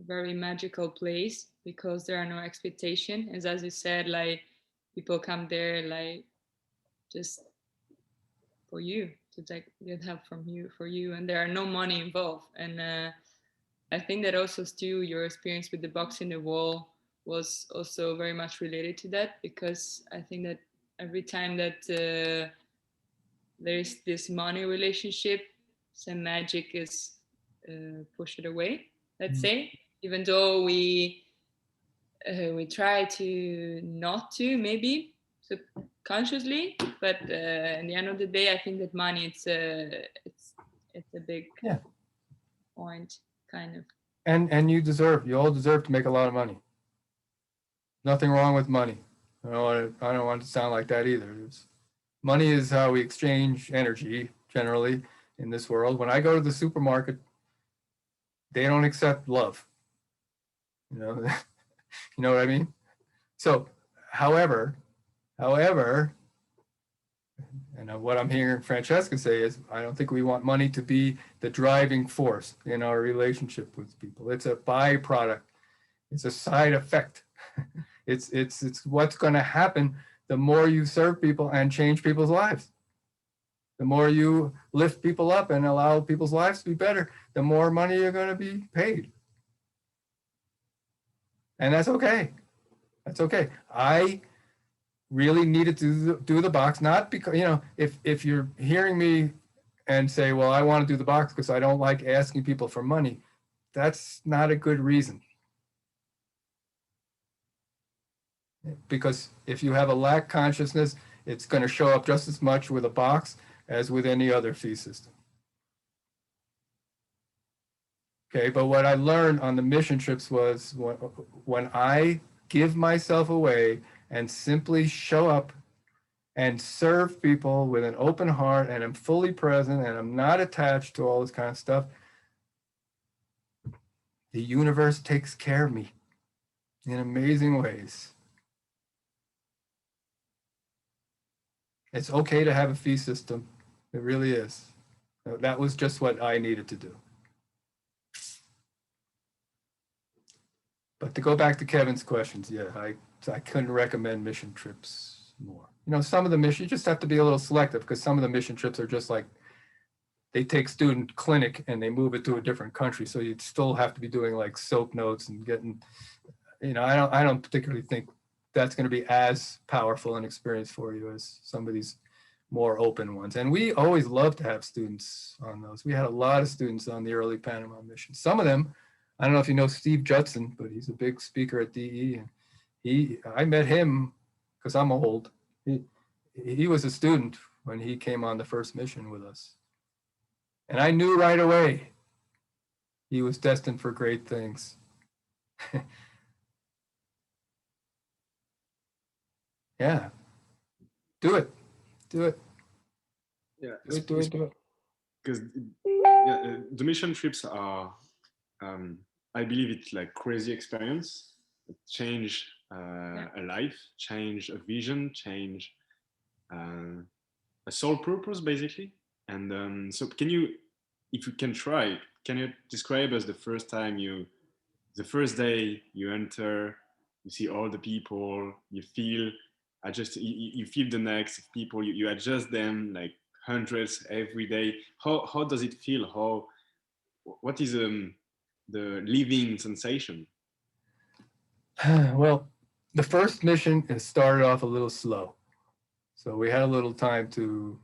Speaker 4: very magical place because there are no expectation, as you said, like people come there like just for you, to get help from you, for you, and there are no money involved. And I think that also, Stu, your experience with the box in the wall was also very much related to that, because I think that every time that there is this money relationship, some magic is pushed away, let's say, even though we try to not to, maybe subconsciously, but in the end of the day, I think that money, it's a big point, kind of.
Speaker 1: and you all deserve to make a lot of money. Nothing wrong with money. I don't want it to sound like that either. Money is how we exchange energy generally in this world. When I go to the supermarket, they don't accept love. You know, you know what I mean? So, however, and what I'm hearing Francesca say is, I don't think we want money to be the driving force in our relationship with people. It's a byproduct. It's a side effect. It's what's going to happen the more you serve people and change people's lives. The more you lift people up and allow people's lives to be better, the more money you're going to be paid. And that's okay. That's okay. I really needed to do the box, not because, you know, if you're hearing me and say, well, I want to do the box because I don't like asking people for money, that's not a good reason. Because if you have a LACC consciousness, it's going to show up just as much with a box as with any other fee system. Okay, but what I learned on the mission trips was when I give myself away and simply show up and serve people with an open heart, and I'm fully present and I'm not attached to all this kind of stuff, the universe takes care of me in amazing ways. It's okay to have a fee system. It really is. That was just what I needed to do. But to go back to Kevin's questions, yeah, I couldn't recommend mission trips more. You know, some of the missions, you just have to be a little selective, because some of the mission trips are just like, they take student clinic and they move it to a different country. So you'd still have to be doing like soap notes and getting, you know, I don't particularly think that's going to be as powerful an experience for you as some of these more open ones. And we always love to have students on those. We had a lot of students on the early Panama mission. Some of them, I don't know if you know Steve Judson, but he's a big speaker at DE. And I met him because I'm old. He was a student when he came on the first mission with us. And I knew right away he was destined for great things. Yeah. Do it. Do it.
Speaker 2: Yeah.
Speaker 1: Do it.
Speaker 2: Because the mission trips are, I believe it's like crazy experience. It change a life, change a vision, change a sole purpose, basically. And so can you, if you can try, can you describe us the first day you enter, you see all the people, you feel, you feel the next people, you adjust them like hundreds every day. How does it feel? What is the living sensation?
Speaker 1: Well, the first mission started off a little slow. So we had a little time to,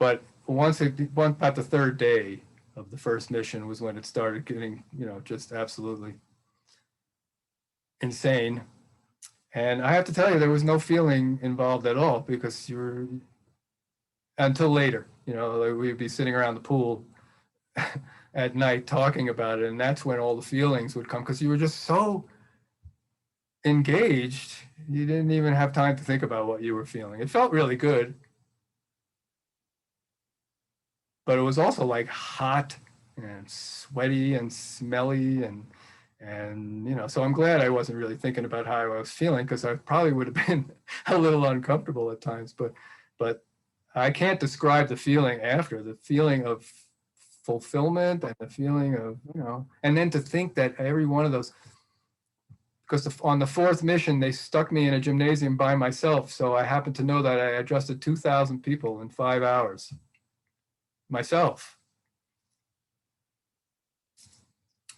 Speaker 1: but once about the third day of the first mission was when it started getting, just absolutely insane. And I have to tell you, there was no feeling involved at all, because until later, like we'd be sitting around the pool at night talking about it. And that's when all the feelings would come, because you were just so engaged. You didn't even have time to think about what you were feeling. It felt really good, but it was also like hot and sweaty and smelly and so I'm glad I wasn't really thinking about how I was feeling, because I probably would have been a little uncomfortable at times, but I can't describe the feeling after, the feeling of fulfillment and the feeling of, and then to think that every one of those, because on the fourth mission, they stuck me in a gymnasium by myself. So I happen to know that I adjusted 2,000 people in 5 hours myself.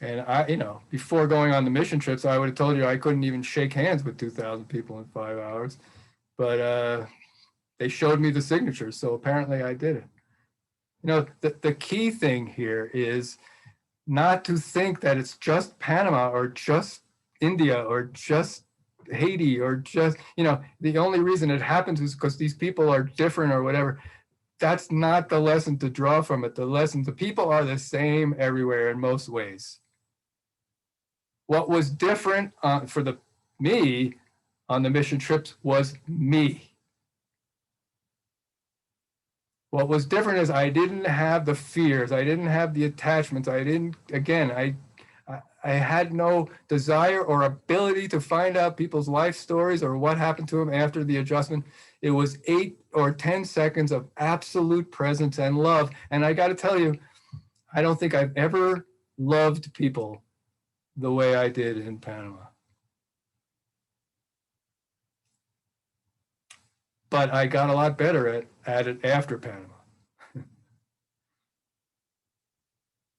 Speaker 1: And I, before going on the mission trips, I would have told you I couldn't even shake hands with 2,000 people in 5 hours, but they showed me the signatures. So apparently I did it. The key thing here is not to think that it's just Panama or just India or just Haiti or just, the only reason it happens is because these people are different or whatever. That's not the lesson to draw from it. The people are the same everywhere in most ways. What was different for me on the mission trips was me. What was different is I didn't have the fears. I didn't have the attachments. I had no desire or ability to find out people's life stories or what happened to them after the adjustment. It was 8 or 10 seconds of absolute presence and love. And I got to tell you, I don't think I've ever loved people the way I did in Panama. But I got a lot better at it after Panama.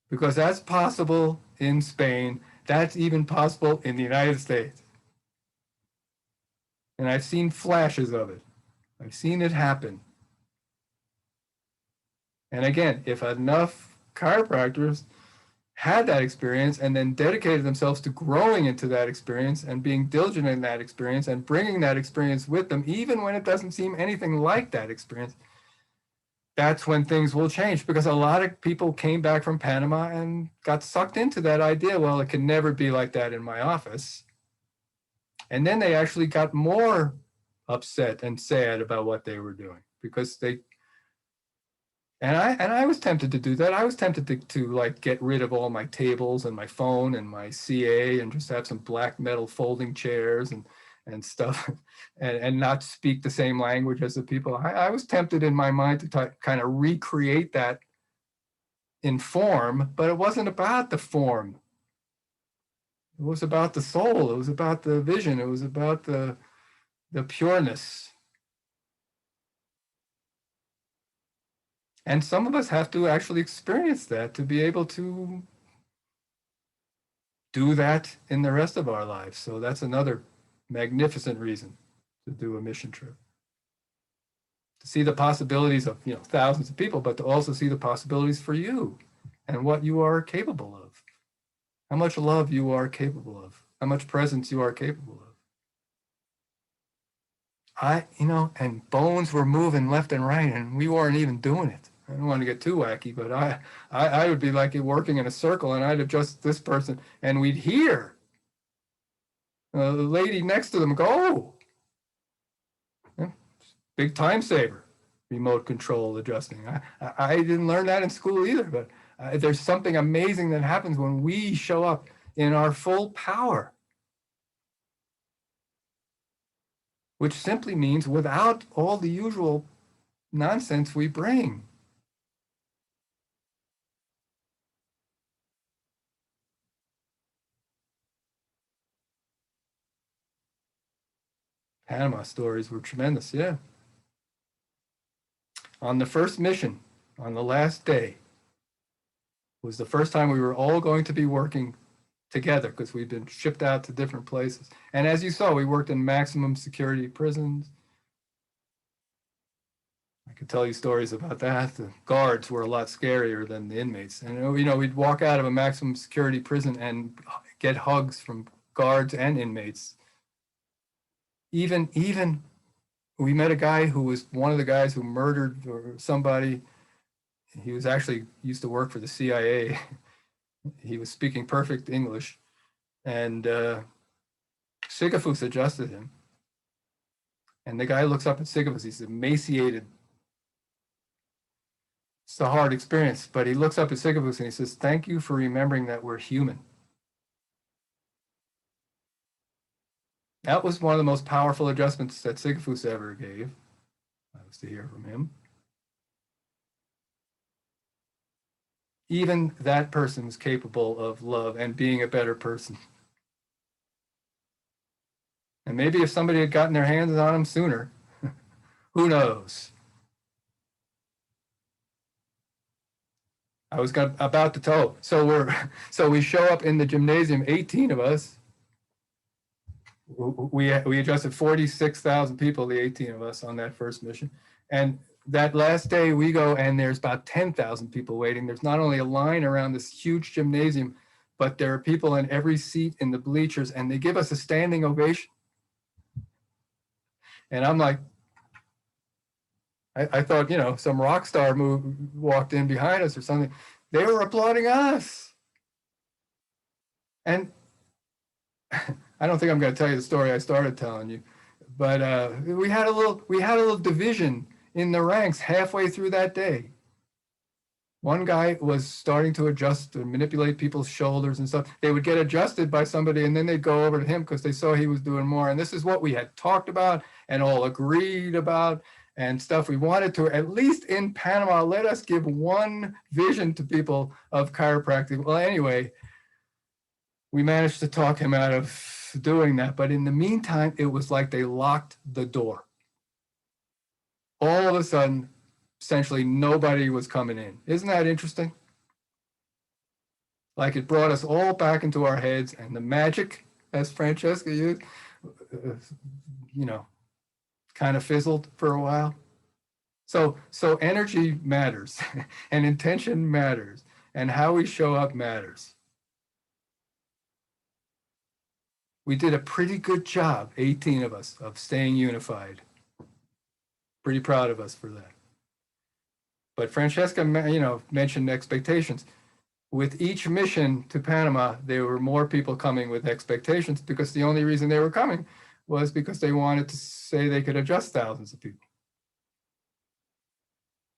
Speaker 1: Because that's possible in Spain. That's even possible in the United States. And I've seen flashes of it. I've seen it happen. And again, if enough chiropractors had that experience and then dedicated themselves to growing into that experience and being diligent in that experience and bringing that experience with them, even when it doesn't seem anything like that experience, that's when things will change. Because a lot of people came back from Panama and got sucked into that idea, well, it can never be like that in my office. And then they actually got more upset and sad about what they were doing, because I was tempted to do that. I was tempted to like get rid of all my tables and my phone and my CA and just have some black metal folding chairs and stuff and not speak the same language as the people. I was tempted in my mind to kind of recreate that in form, but it wasn't about the form. It was about the soul. It was about the vision. It was about the pureness. And some of us have to actually experience that to be able to do that in the rest of our lives. So that's another magnificent reason to do a mission trip. To see the possibilities of, thousands of people, but to also see the possibilities for you and what you are capable of. How much love you are capable of. How much presence you are capable of. And bones were moving left and right, and we weren't even doing it. I don't want to get too wacky, but I would be like working in a circle, and I'd adjust this person, and we'd hear the lady next to them go, oh, big time saver, remote control adjusting. I didn't learn that in school either, but there's something amazing that happens when we show up in our full power, which simply means without all the usual nonsense we bring. Panama stories were tremendous, yeah. On the first mission, on the last day, was the first time we were all going to be working together because we've been shipped out to different places. And as you saw, we worked in maximum security prisons. I could tell you stories about that. The guards were a lot scarier than the inmates. And, you know, we'd walk out of a maximum security prison and get hugs from guards and inmates. Even we met a guy who was one of the guys who murdered somebody. He was actually used to work for the CIA. He was speaking perfect English, and SCUHS adjusted him. And the guy looks up at SCUHS. He's emaciated. It's a hard experience, but he looks up at SCUHS and he says, "Thank you for remembering that we're human." That was one of the most powerful adjustments that SCUHS ever gave. I was to hear from him. Even that person was capable of love and being a better person. And maybe if somebody had gotten their hands on him sooner, who knows? I was about to tell. So we show up in the gymnasium, 18 of us. We adjusted 46,000 people, the 18 of us, on that first mission. And that last day we go and there's about 10,000 people waiting. There's not only a line around this huge gymnasium, but there are people in every seat in the bleachers, and they give us a standing ovation. And I'm like, I thought, you know, some rock star walked in behind us or something. They were applauding us. And I don't think I'm going to tell you the story I started telling you, but we had a little division in the ranks halfway through that day. One guy was starting to adjust and manipulate people's shoulders and stuff. They would get adjusted by somebody, and then they'd go over to him because they saw he was doing more. And this is what we had talked about and all agreed about and stuff. We wanted to, at least in Panama, let us give one vision to people of chiropractic. Well, anyway, we managed to talk him out of doing that. But in the meantime, it was like they locked the door. All of a sudden, essentially nobody was coming in. Isn't that interesting? Like it brought us all back into our heads, and the magic, as Francesca used, you know, kind of fizzled for a while. So energy matters, and intention matters, and how we show up matters. We did a pretty good job, 18 of us, of staying unified. Pretty proud of us for that. But Francesca, you know, mentioned expectations. With each mission to Panama, there were more people coming with expectations, because the only reason they were coming was because they wanted to say they could adjust thousands of people.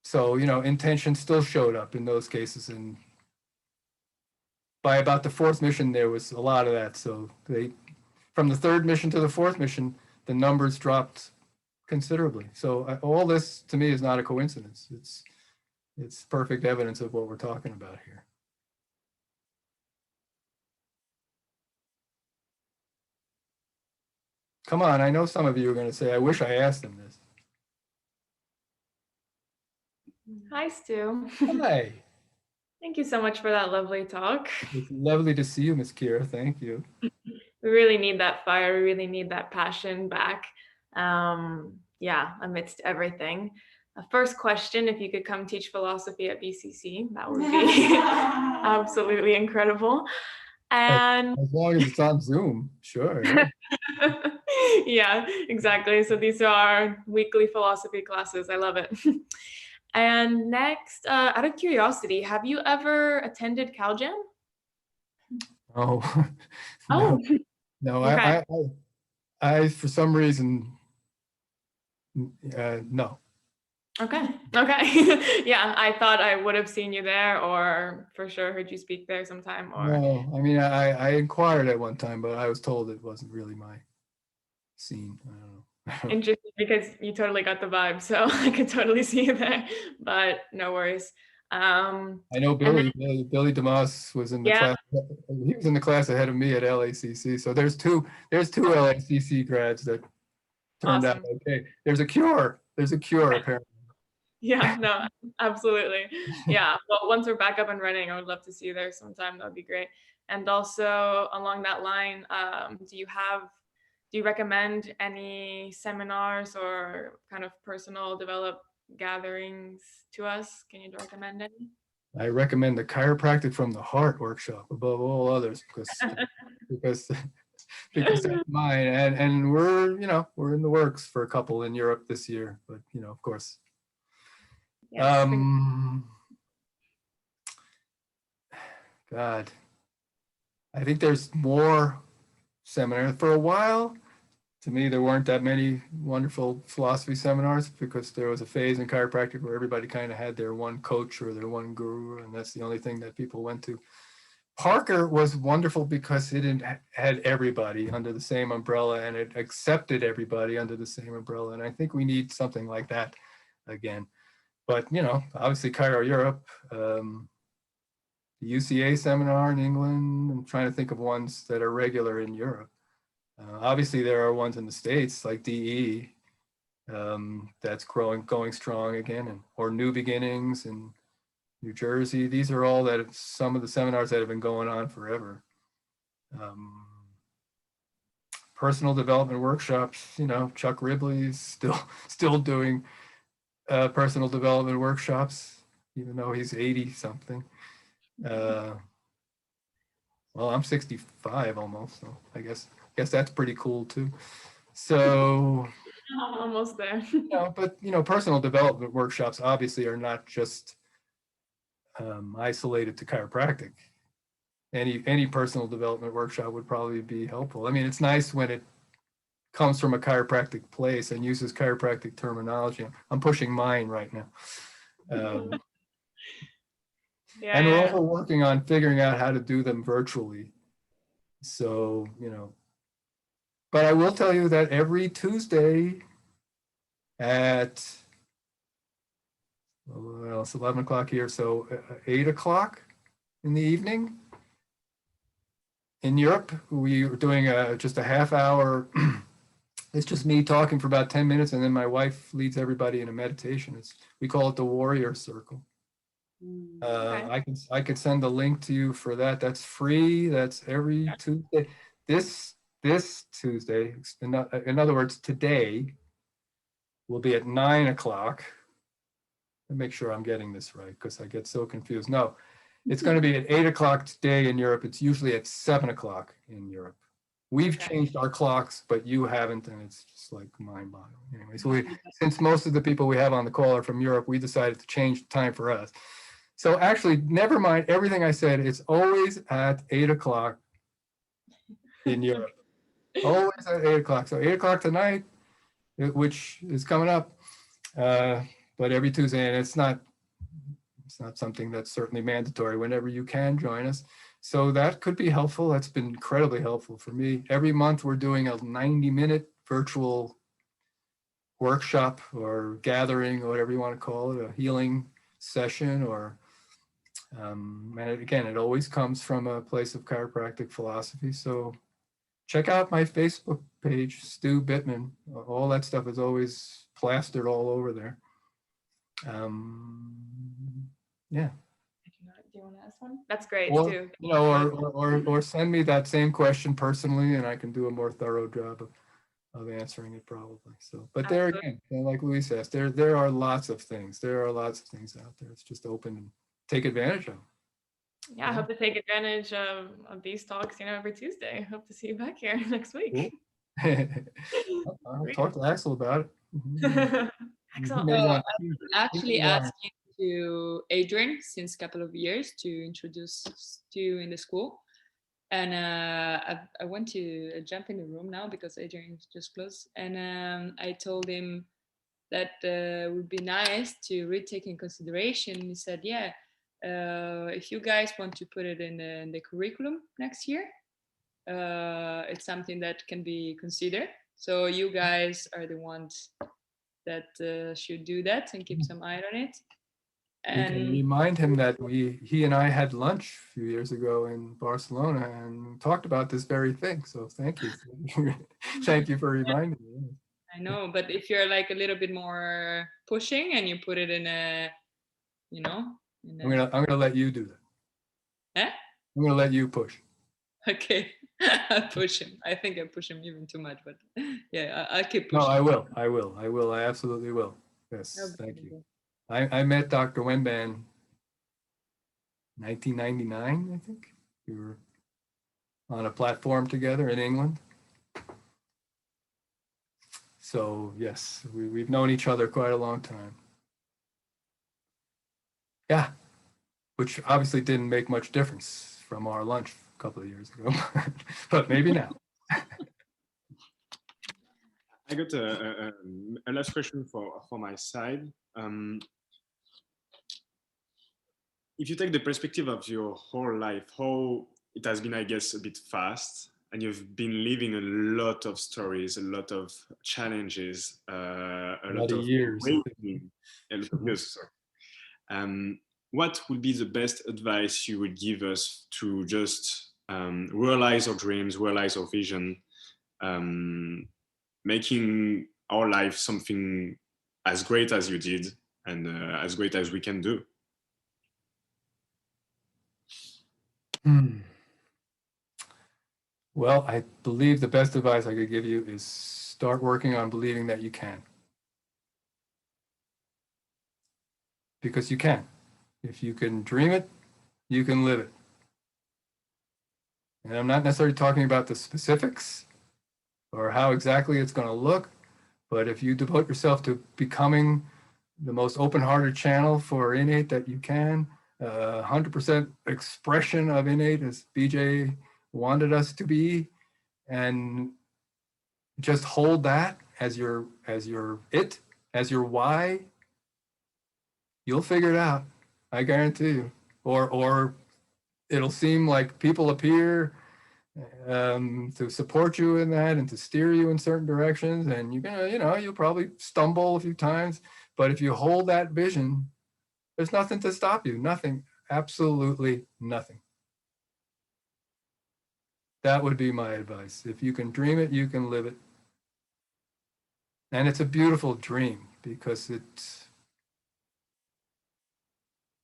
Speaker 1: So, you know, intention still showed up in those cases. And by about the fourth mission, there was a lot of that. So from the third mission to the fourth mission, the numbers dropped considerably. So all this to me is not a coincidence. It's perfect evidence of what we're talking about here. Come on, I know some of you are going to say, I wish I asked them this.
Speaker 6: Hi, Stu.
Speaker 1: Hi.
Speaker 6: Thank you so much for that lovely talk.
Speaker 1: It's lovely to see you, Ms. Kira. Thank you.
Speaker 6: We really need that fire. We really need that passion back. Yeah, amidst everything. First question, if you could come teach philosophy at BCC, that would be absolutely incredible. And
Speaker 1: as long as it's on Zoom, sure.
Speaker 6: Yeah, exactly. So these are our weekly philosophy classes. I love it. And next, out of curiosity, have you ever attended CalGym?
Speaker 1: Oh,
Speaker 6: Oh,
Speaker 1: no,
Speaker 6: okay.
Speaker 1: I for some reason, no.
Speaker 6: Okay. Yeah, I thought I would have seen you there, or for sure heard you speak there sometime. Or
Speaker 1: No, I mean, I inquired at one time, but I was told it wasn't really my scene. I don't know.
Speaker 6: interesting, because you totally got the vibe, so I could totally see you there. But no worries.
Speaker 1: I know Billy DeMoss was in the
Speaker 6: Yeah.
Speaker 1: class. He was in the class ahead of me at LACC. So there's two LACC grads that turned out
Speaker 6: Awesome.
Speaker 1: okay. There's a cure apparently.
Speaker 6: Yeah, no, absolutely. Yeah. Well, once we're back up and running, I would love to see you there sometime. That'd be great. And also along that line, do you recommend any seminars or kind of personal develop gatherings to us? Can you recommend any?
Speaker 1: I recommend the Chiropractic from the Heart workshop above all others because because that's mine, and we're we're in the works for a couple in Europe this year, but of course.
Speaker 6: Yes.
Speaker 1: God, I think there's more seminars. For a while, to me, there weren't that many wonderful philosophy seminars because there was a phase in chiropractic where everybody kind of had their one coach or their one guru, and that's the only thing that people went to. Parker was wonderful because it had everybody under the same umbrella, and it accepted everybody under the same umbrella. And I think we need something like that again. But, obviously Chiro Europe, the UCA seminar in England, I'm trying to think of ones that are regular in Europe. Obviously there are ones in the States like DE that's going strong again, or New Beginnings and New Jersey. These are all some of the seminars that have been going on forever. Personal development workshops, Chuck Ribley's still doing personal development workshops, even though he's 80 something. Well, I'm 65 almost, so I guess that's pretty cool too. So
Speaker 6: almost there.
Speaker 1: But personal development workshops obviously are not just isolated to chiropractic. Any personal development workshop would probably be helpful. I mean, it's nice when it comes from a chiropractic place and uses chiropractic terminology. I'm pushing mine right now. And we're also working on figuring out how to do them virtually. So, but I will tell you that every Tuesday at, well, it's 11 o'clock here, so 8 o'clock in the evening in Europe, we are doing just a half hour. It's just me talking for about 10 minutes, and then my wife leads everybody in a meditation. We call it the Warrior Circle. Okay. I could send a link to you for that. That's free. That's every Tuesday. This Tuesday, in other words, today will be at 9 o'clock. Let me make sure I'm getting this right because I get so confused. No, it's going to be at 8 o'clock today in Europe. It's usually at 7 o'clock in Europe. We've changed our clocks, but you haven't, and it's just like mind-boggling. Anyway, so since most of the people we have on the call are from Europe, we decided to change the time for us. So actually, never mind everything I said. It's always at 8 o'clock in Europe. Always at 8 o'clock. So 8 o'clock tonight, which is coming up, but every Tuesday, and it's not something that's certainly mandatory. Whenever you can join us. So that could be helpful. That's been incredibly helpful for me. Every month we're doing a 90-minute virtual workshop or gathering, or whatever you want to call it, a healing session, or and again, it always comes from a place of chiropractic philosophy. So check out my Facebook page, Stu Bittman. All that stuff is always plastered all over there. Yeah.
Speaker 6: Do you want to ask one? That's great too.
Speaker 1: Or send me that same question personally, and I can do a more thorough job of answering it probably. So, but there again, like Louise says, there are lots of things. There are lots of things out there. It's just open and take advantage of.
Speaker 6: Yeah, I hope to take advantage of these talks, every Tuesday. I hope to see you back here next week.
Speaker 1: Cool. I'll talk to Axel about it.
Speaker 6: Excellent.
Speaker 4: So I actually asked you to Adrian since a couple of years to introduce Stu in the school. And I want to jump in the room now because Adrian just closed. And I told him that it would be nice to really take in consideration. He said, yeah, if you guys want to put it in the curriculum next year, it's something that can be considered. So you guys are the ones that should do that and keep some eye on it.
Speaker 1: And we can remind him that he and I had lunch a few years ago in Barcelona and talked about this very thing. So thank you. Thank you for reminding me.
Speaker 4: I know, but if you're like a little bit more pushing and you put it in a,
Speaker 1: I'm gonna let you do that.
Speaker 4: Eh?
Speaker 1: I'm gonna let you push.
Speaker 4: Okay, I'll push him. I think I push him even too much, but yeah, I'll keep
Speaker 1: No,
Speaker 4: pushing.
Speaker 1: I will. I absolutely will. Yes,
Speaker 4: Oh,
Speaker 1: thank you.
Speaker 4: beautiful.
Speaker 1: I met Dr. Wenban 1999, I think. We were on a platform together in England. So yes, we've known each other quite a long time. Yeah, which obviously didn't make much difference from our lunch a couple of years ago, but maybe now.
Speaker 2: I got a last question for my side. If you take the perspective of your whole life, how it has been, I guess, a bit fast, and you've been living a lot of stories, a lot of challenges, a lot of
Speaker 1: years.
Speaker 2: waiting, a lot of years. Sorry. What would be the best advice you would give us to just realize our dreams, realize our vision, making our life something as great as you did and as great as we can do?
Speaker 1: Well, I believe the best advice I could give you is start working on believing that you can. Because you can. If you can dream it, you can live it. And I'm not necessarily talking about the specifics or how exactly it's going to look, but if you devote yourself to becoming the most open-hearted channel for innate that you can, 100% expression of innate as BJ wanted us to be, and just hold that as your why, you'll figure it out. I guarantee you. Or it'll seem like people appear to support you in that and to steer you in certain directions, and you're gonna, you'll probably stumble a few times, but if you hold that vision, there's nothing to stop you. Nothing. Absolutely nothing. That would be my advice. If you can dream it, you can live it. And it's a beautiful dream because it's,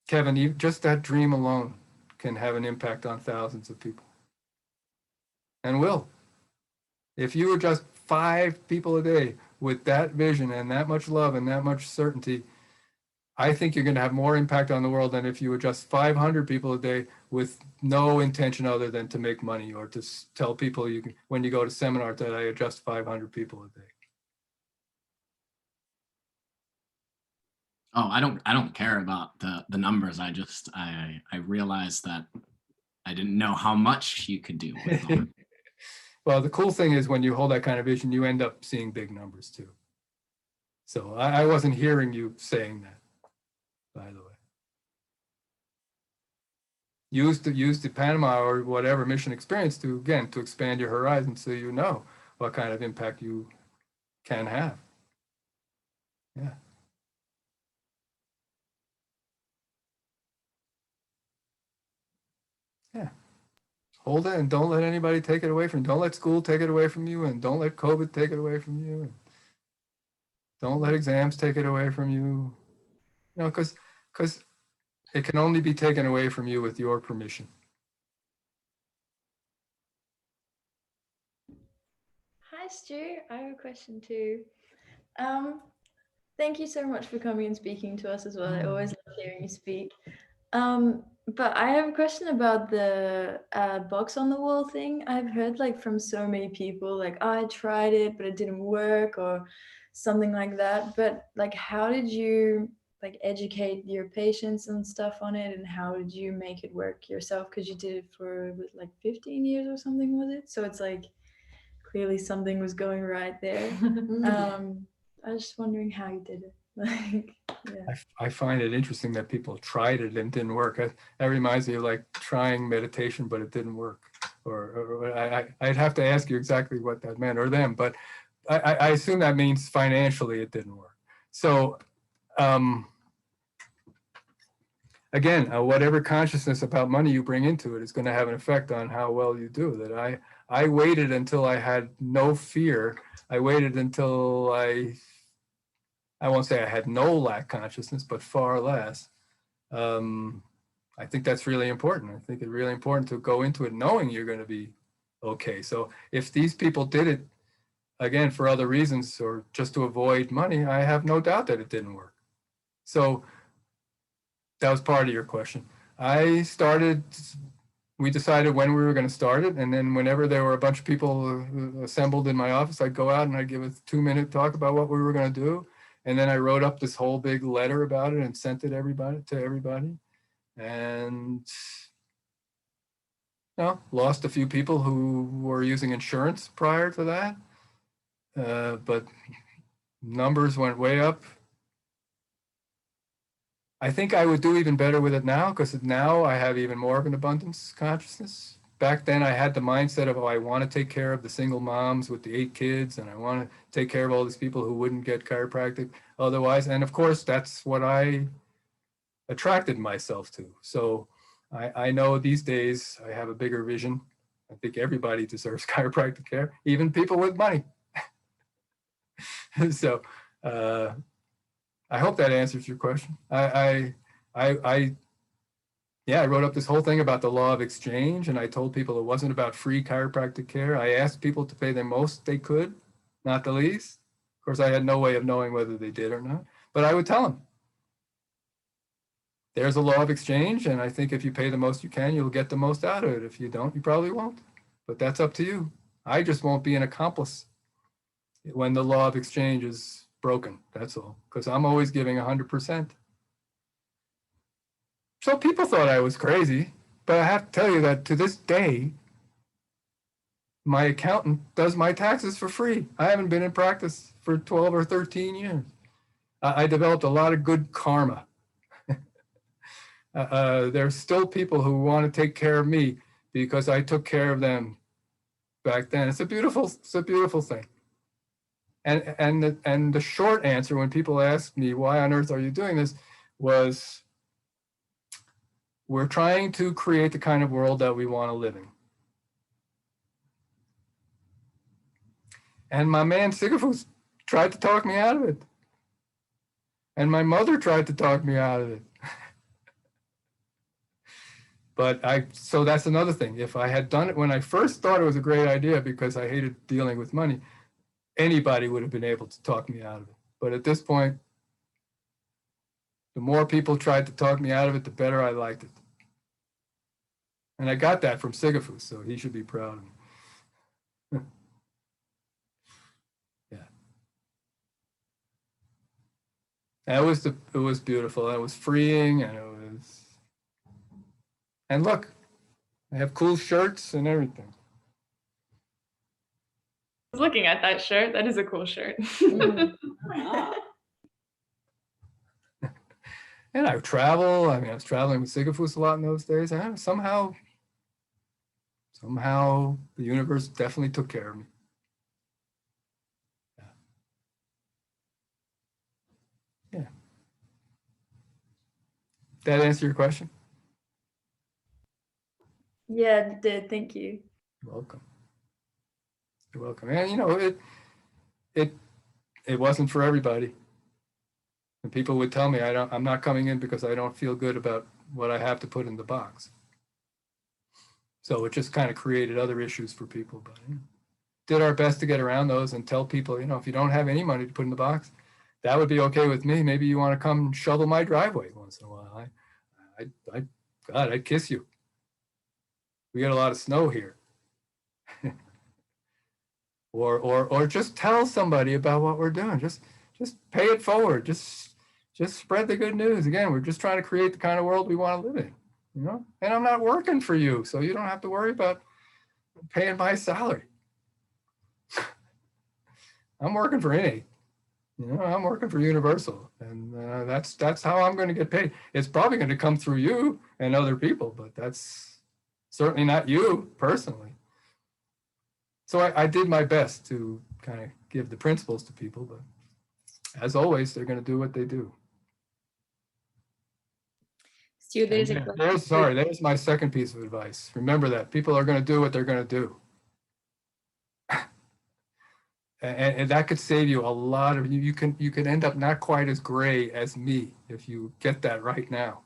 Speaker 1: Kevin, just that dream alone can have an impact on thousands of people. And will. If you were just 5 people a day with that vision and that much love and that much certainty, I think you're going to have more impact on the world than if you were just 500 people a day with no intention other than to make money or to tell people you can, when you go to seminar, that I adjust 500 people a day.
Speaker 5: Oh, I don't care about the numbers. I realized that I didn't know how much you could do with them.
Speaker 1: Well, the cool thing is when you hold that kind of vision, you end up seeing big numbers too. So I wasn't hearing you saying that, by the way. Use the Panama or whatever mission experience to, again, to expand your horizon so you know what kind of impact you can have. Yeah. Yeah. Hold it and don't let anybody take it away from you. Don't let school take it away from you, and don't let COVID take it away from you. And don't let exams take it away from you. You know, because it can only be taken away from you with your permission.
Speaker 7: Hi, Stu. I have a question too. Thank you so much for coming and speaking to us as well. I always love hearing you speak. But I have a question about the box on the wall thing. I've heard like from so many people like, oh, I tried it, but it didn't work or something like that. But like, how did you like educate your patients and stuff on it? And how did you make it work yourself? Because you did it for like 15 years or something, was it? So it's like, clearly something was going right there. I was just wondering how you did it. Like, yeah.
Speaker 1: I find it interesting that people tried it and didn't work. That reminds me of like trying meditation, but it didn't work. Or I'd have to ask you exactly what that meant, or them, but I assume that means financially it didn't work. So again, whatever consciousness about money you bring into it is going to have an effect on how well you do that. I waited until I had no fear. I waited until I won't say I had no lack consciousness, but far less. I think that's really important. I think it's really important to go into it knowing you're going to be okay. So if these people did it, again, for other reasons or just to avoid money, I have no doubt that it didn't work. So that was part of your question. We decided when we were going to start it. And then whenever there were a bunch of people assembled in my office, I'd go out and I'd give a 2-minute talk about what we were going to do. And then I wrote up this whole big letter about it and sent it to everybody. And lost a few people who were using insurance prior to that. But numbers went way up. I think I would do even better with it now, because now I have even more of an abundance consciousness. Back then I had the mindset of, I want to take care of the single moms with the 8 kids, and I want to take care of all these people who wouldn't get chiropractic otherwise. And of course, that's what I attracted myself to. So I know these days I have a bigger vision. I think everybody deserves chiropractic care, even people with money. So I hope that answers your question. I wrote up this whole thing about the law of exchange, and I told people it wasn't about free chiropractic care. I asked people to pay the most they could, not the least. Of course, I had no way of knowing whether they did or not, but I would tell them. There's a law of exchange, and I think if you pay the most you can, you'll get the most out of it. If you don't, you probably won't, but that's up to you. I just won't be an accomplice when the law of exchange is broken, that's all, because I'm always giving 100%. So people thought I was crazy, but I have to tell you that to this day, my accountant does my taxes for free. I haven't been in practice for 12 or 13 years. I developed a lot of good karma. There's still people who want to take care of me because I took care of them back then. It's a beautiful thing. And the short answer when people ask me, why on earth are you doing this, was we're trying to create the kind of world that we want to live in. And my man Sisyphus tried to talk me out of it. And my mother tried to talk me out of it. So that's another thing. If I had done it when I first thought it was a great idea because I hated dealing with money, anybody would have been able to talk me out of it. But at this point, the more people tried to talk me out of it, the better I liked it. And I got that from Sisyphus, so he should be proud of me. Yeah. It was beautiful. It was freeing, and look, I have cool shirts and everything.
Speaker 6: I was looking at that shirt. That is a cool shirt.
Speaker 1: And I travel. I was traveling with Sisyphus a lot in those days. And somehow the universe definitely took care of me. Yeah. That answer your question?
Speaker 7: Yeah, it did. Thank you.
Speaker 1: You're welcome. You're welcome. And it wasn't for everybody. And people would tell me I'm not coming in because I don't feel good about what I have to put in the box. So it just kind of created other issues for people. But did our best to get around those and tell people, if you don't have any money to put in the box, that would be okay with me. Maybe you want to come shovel my driveway once in a while. God, I'd kiss you. We get a lot of snow here. or just tell somebody about what we're doing. Just pay it forward. Just spread the good news. Again, we're just trying to create the kind of world we want to live in, and I'm not working for you, so you don't have to worry about paying my salary. I'm working for Innate. I'm working for Universal, and that's how I'm going to get paid. It's probably going to come through you and other people, but that's certainly not you personally. So I did my best to kind of give the principles to people, but as always, they're going to do what they do.
Speaker 4: Stu, there's a question.
Speaker 1: There's my second piece of advice. Remember that people are going to do what they're going to do. And that could save you a lot of, you can end up not quite as gray as me if you get that right now.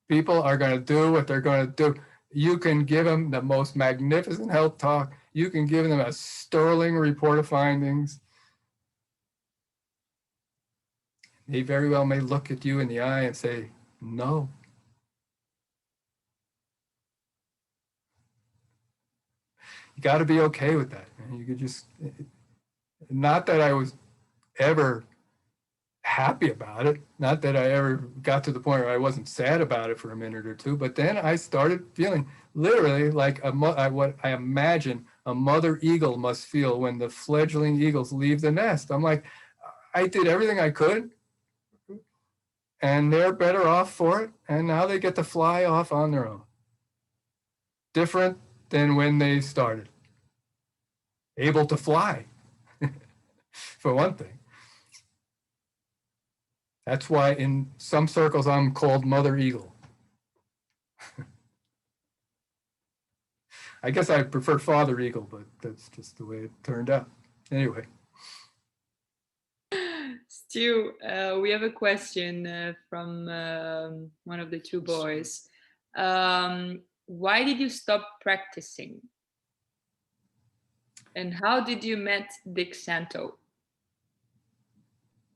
Speaker 1: People are going to do what they're going to do. You can give them the most magnificent health talk. You can give them a sterling report of findings. They very well may look at you in the eye and say, no. You got to be okay with that. You could just, not that I was ever happy about it, not that I ever got to the point where I wasn't sad about it for a minute or two, but then I started feeling literally like what I imagine a mother eagle must feel when the fledgling eagles leave the nest. I'm like, I did everything I could, and they're better off for it, and now they get to fly off on their own. Different than when they started. Able to fly, for one thing. That's why in some circles I'm called Mother Eagle. I guess I prefer Father Eagle, but that's just the way it turned out. Anyway.
Speaker 4: Stu, we have a question from one of the two boys. Why did you stop practicing? And how did you met Dick Santo?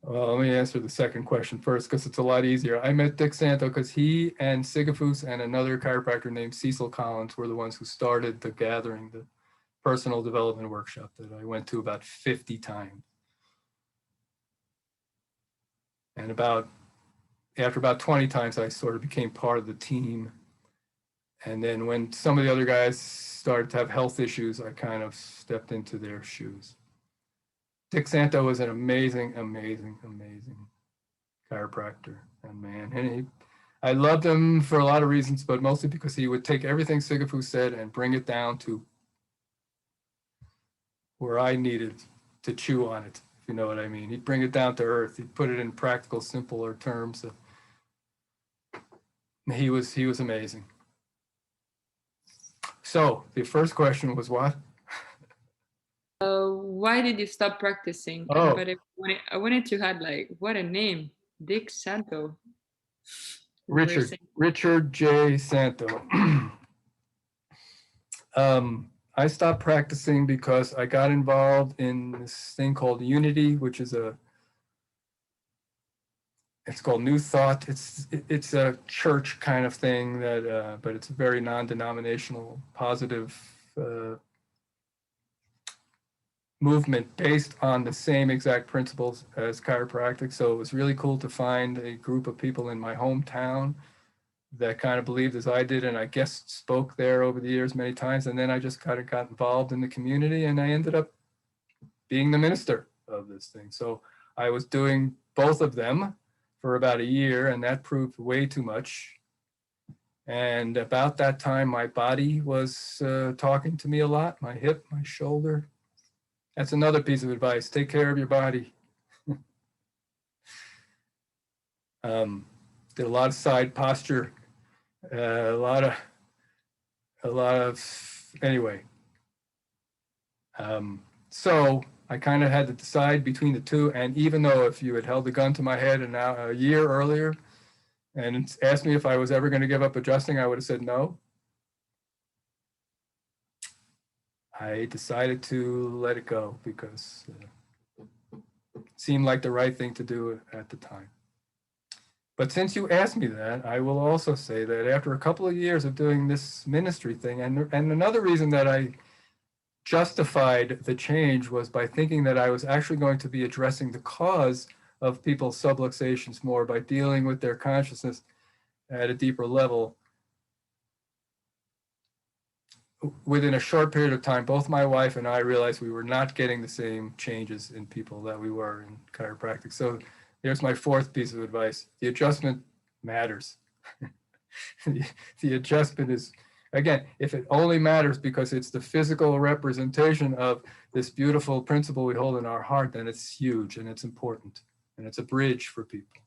Speaker 1: Well, let me answer the second question first because it's a lot easier. I met Dick Santo because he and SCUHS and another chiropractor named Cecil Collins were the ones who started the gathering, the personal development workshop that I went to about 50 times. And after about 20 times, I sort of became part of the team. And then when some of the other guys started to have health issues, I kind of stepped into their shoes. Dick Santo was an amazing, amazing, amazing chiropractor and man. And I loved him for a lot of reasons, but mostly because he would take everything SCUHS said and bring it down to where I needed to chew on it, if you know what I mean. He'd bring it down to earth. He'd put it in practical, simpler terms. He was amazing. So the first question was what?
Speaker 4: Why did you stop practicing?
Speaker 1: Oh.
Speaker 4: But I wanted to add, like, what a name, Dick Santo.
Speaker 1: Richard J. Santo. I stopped practicing because I got involved in this thing called Unity, which is it's called New Thought. It's a church kind of thing that, but it's a very non-denominational, positive movement based on the same exact principles as chiropractic. So it was really cool to find a group of people in my hometown that kind of believed as I did, and I guest spoke there over the years many times. And then I just kind of got involved in the community, and I ended up being the minister of this thing. So I was doing both of them for about a year, and that proved way too much. And about that time, my body was talking to me a lot, my hip, my shoulder. That's another piece of advice. Take care of your body. Did a lot of side posture, a lot of, anyway. So I kind of had to decide between the two. And even though if you had held the gun to my head and now a year earlier and asked me if I was ever going to give up adjusting, I would have said no. I decided to let it go because it seemed like the right thing to do at the time. But since you asked me that, I will also say that after a couple of years of doing this ministry thing, and another reason that I justified the change was by thinking that I was actually going to be addressing the cause of people's subluxations more by dealing with their consciousness at a deeper level. Within a short period of time, both my wife and I realized we were not getting the same changes in people that we were in chiropractic. So there's my fourth piece of advice. The adjustment matters. The adjustment is, again, if it only matters because it's the physical representation of this beautiful principle we hold in our heart, then it's huge and it's important. And it's a bridge for people.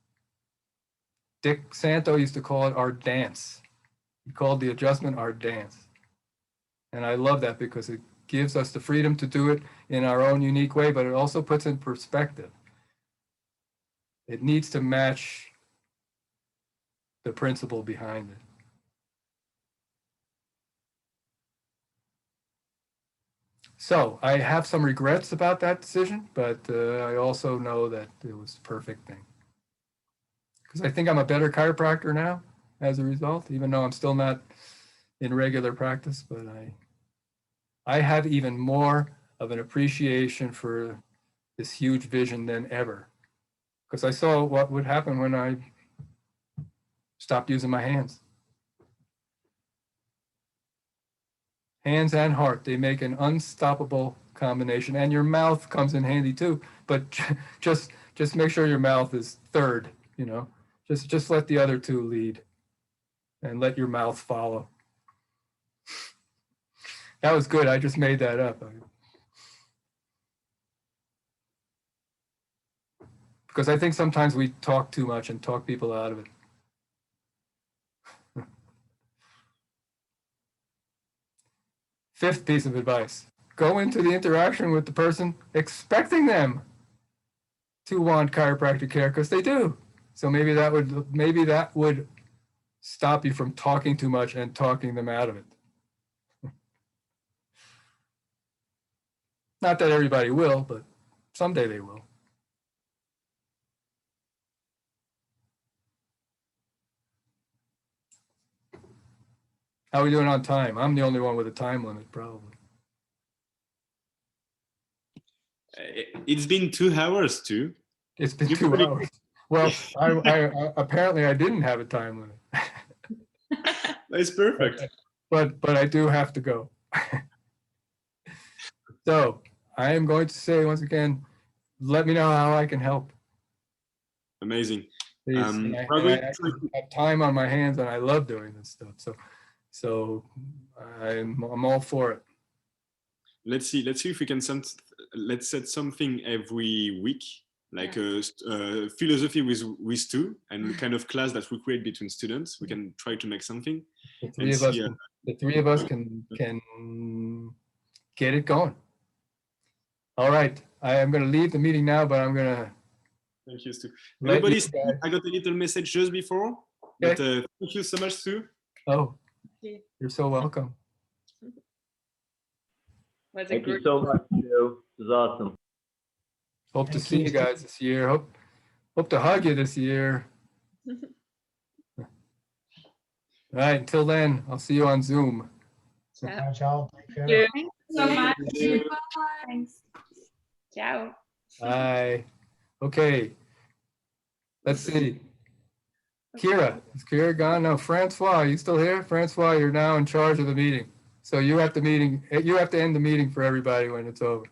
Speaker 1: Dick Santo used to call it our dance. He called the adjustment our dance. And I love that because it gives us the freedom to do it in our own unique way, but it also puts in perspective. It needs to match the principle behind it. So I have some regrets about that decision, but I also know that it was the perfect thing. Because I think I'm a better chiropractor now as a result, even though I'm still not in regular practice, but I have even more of an appreciation for this huge vision than ever. Because I saw what would happen when I stopped using my hands. Hands and heart, they make an unstoppable combination, and your mouth comes in handy too, but just make sure your mouth is third, you know, just let the other two lead and let your mouth follow. That was good. I just made that up. Because I think sometimes we talk too much and talk people out of it. Fifth piece of advice, go into the interaction with the person expecting them to want chiropractic care, because they do. So maybe that would stop you from talking too much and talking them out of it. Not that everybody will, but someday they will. How are we doing on time? I'm the only one with a time limit, probably.
Speaker 2: It's been 2 hours too.
Speaker 1: It's been
Speaker 2: You
Speaker 1: 2
Speaker 2: pretty-
Speaker 1: hours. Well, I apparently I didn't have a time limit.
Speaker 2: That's perfect.
Speaker 1: But I do have to go. So I am going to say once again, let me know how I can help.
Speaker 2: Amazing.
Speaker 1: Please. And I actually have time on my hands, and I love doing this stuff. So I'm all for it.
Speaker 2: Let's see if we can let's set something every week, like a philosophy with Stu, and kind of class that we create between students. We can try to make something.
Speaker 1: The three of us can get it going. All right, I am going to leave the meeting now, but I'm going to.
Speaker 2: Thank you, Stu. I got a little message just before, but
Speaker 1: Okay.
Speaker 2: thank you so much, Stu.
Speaker 1: Oh, you're so welcome.
Speaker 8: Thank you so much, Stu. This is awesome.
Speaker 1: Hope to
Speaker 3: Thank
Speaker 1: see
Speaker 3: you.
Speaker 1: you guys this year. Hope to hug you this year. All right, until then, I'll see you on Zoom.
Speaker 3: Ciao, ciao. Take care.
Speaker 4: Yeah.
Speaker 6: Thanks
Speaker 4: so much.
Speaker 6: Thanks.
Speaker 4: Ciao.
Speaker 1: Bye. Okay. Let's see. Kira, is Kira gone? No, Francois, you still here? Francois, you're now in charge of the meeting. So you have to end the meeting for everybody when it's over.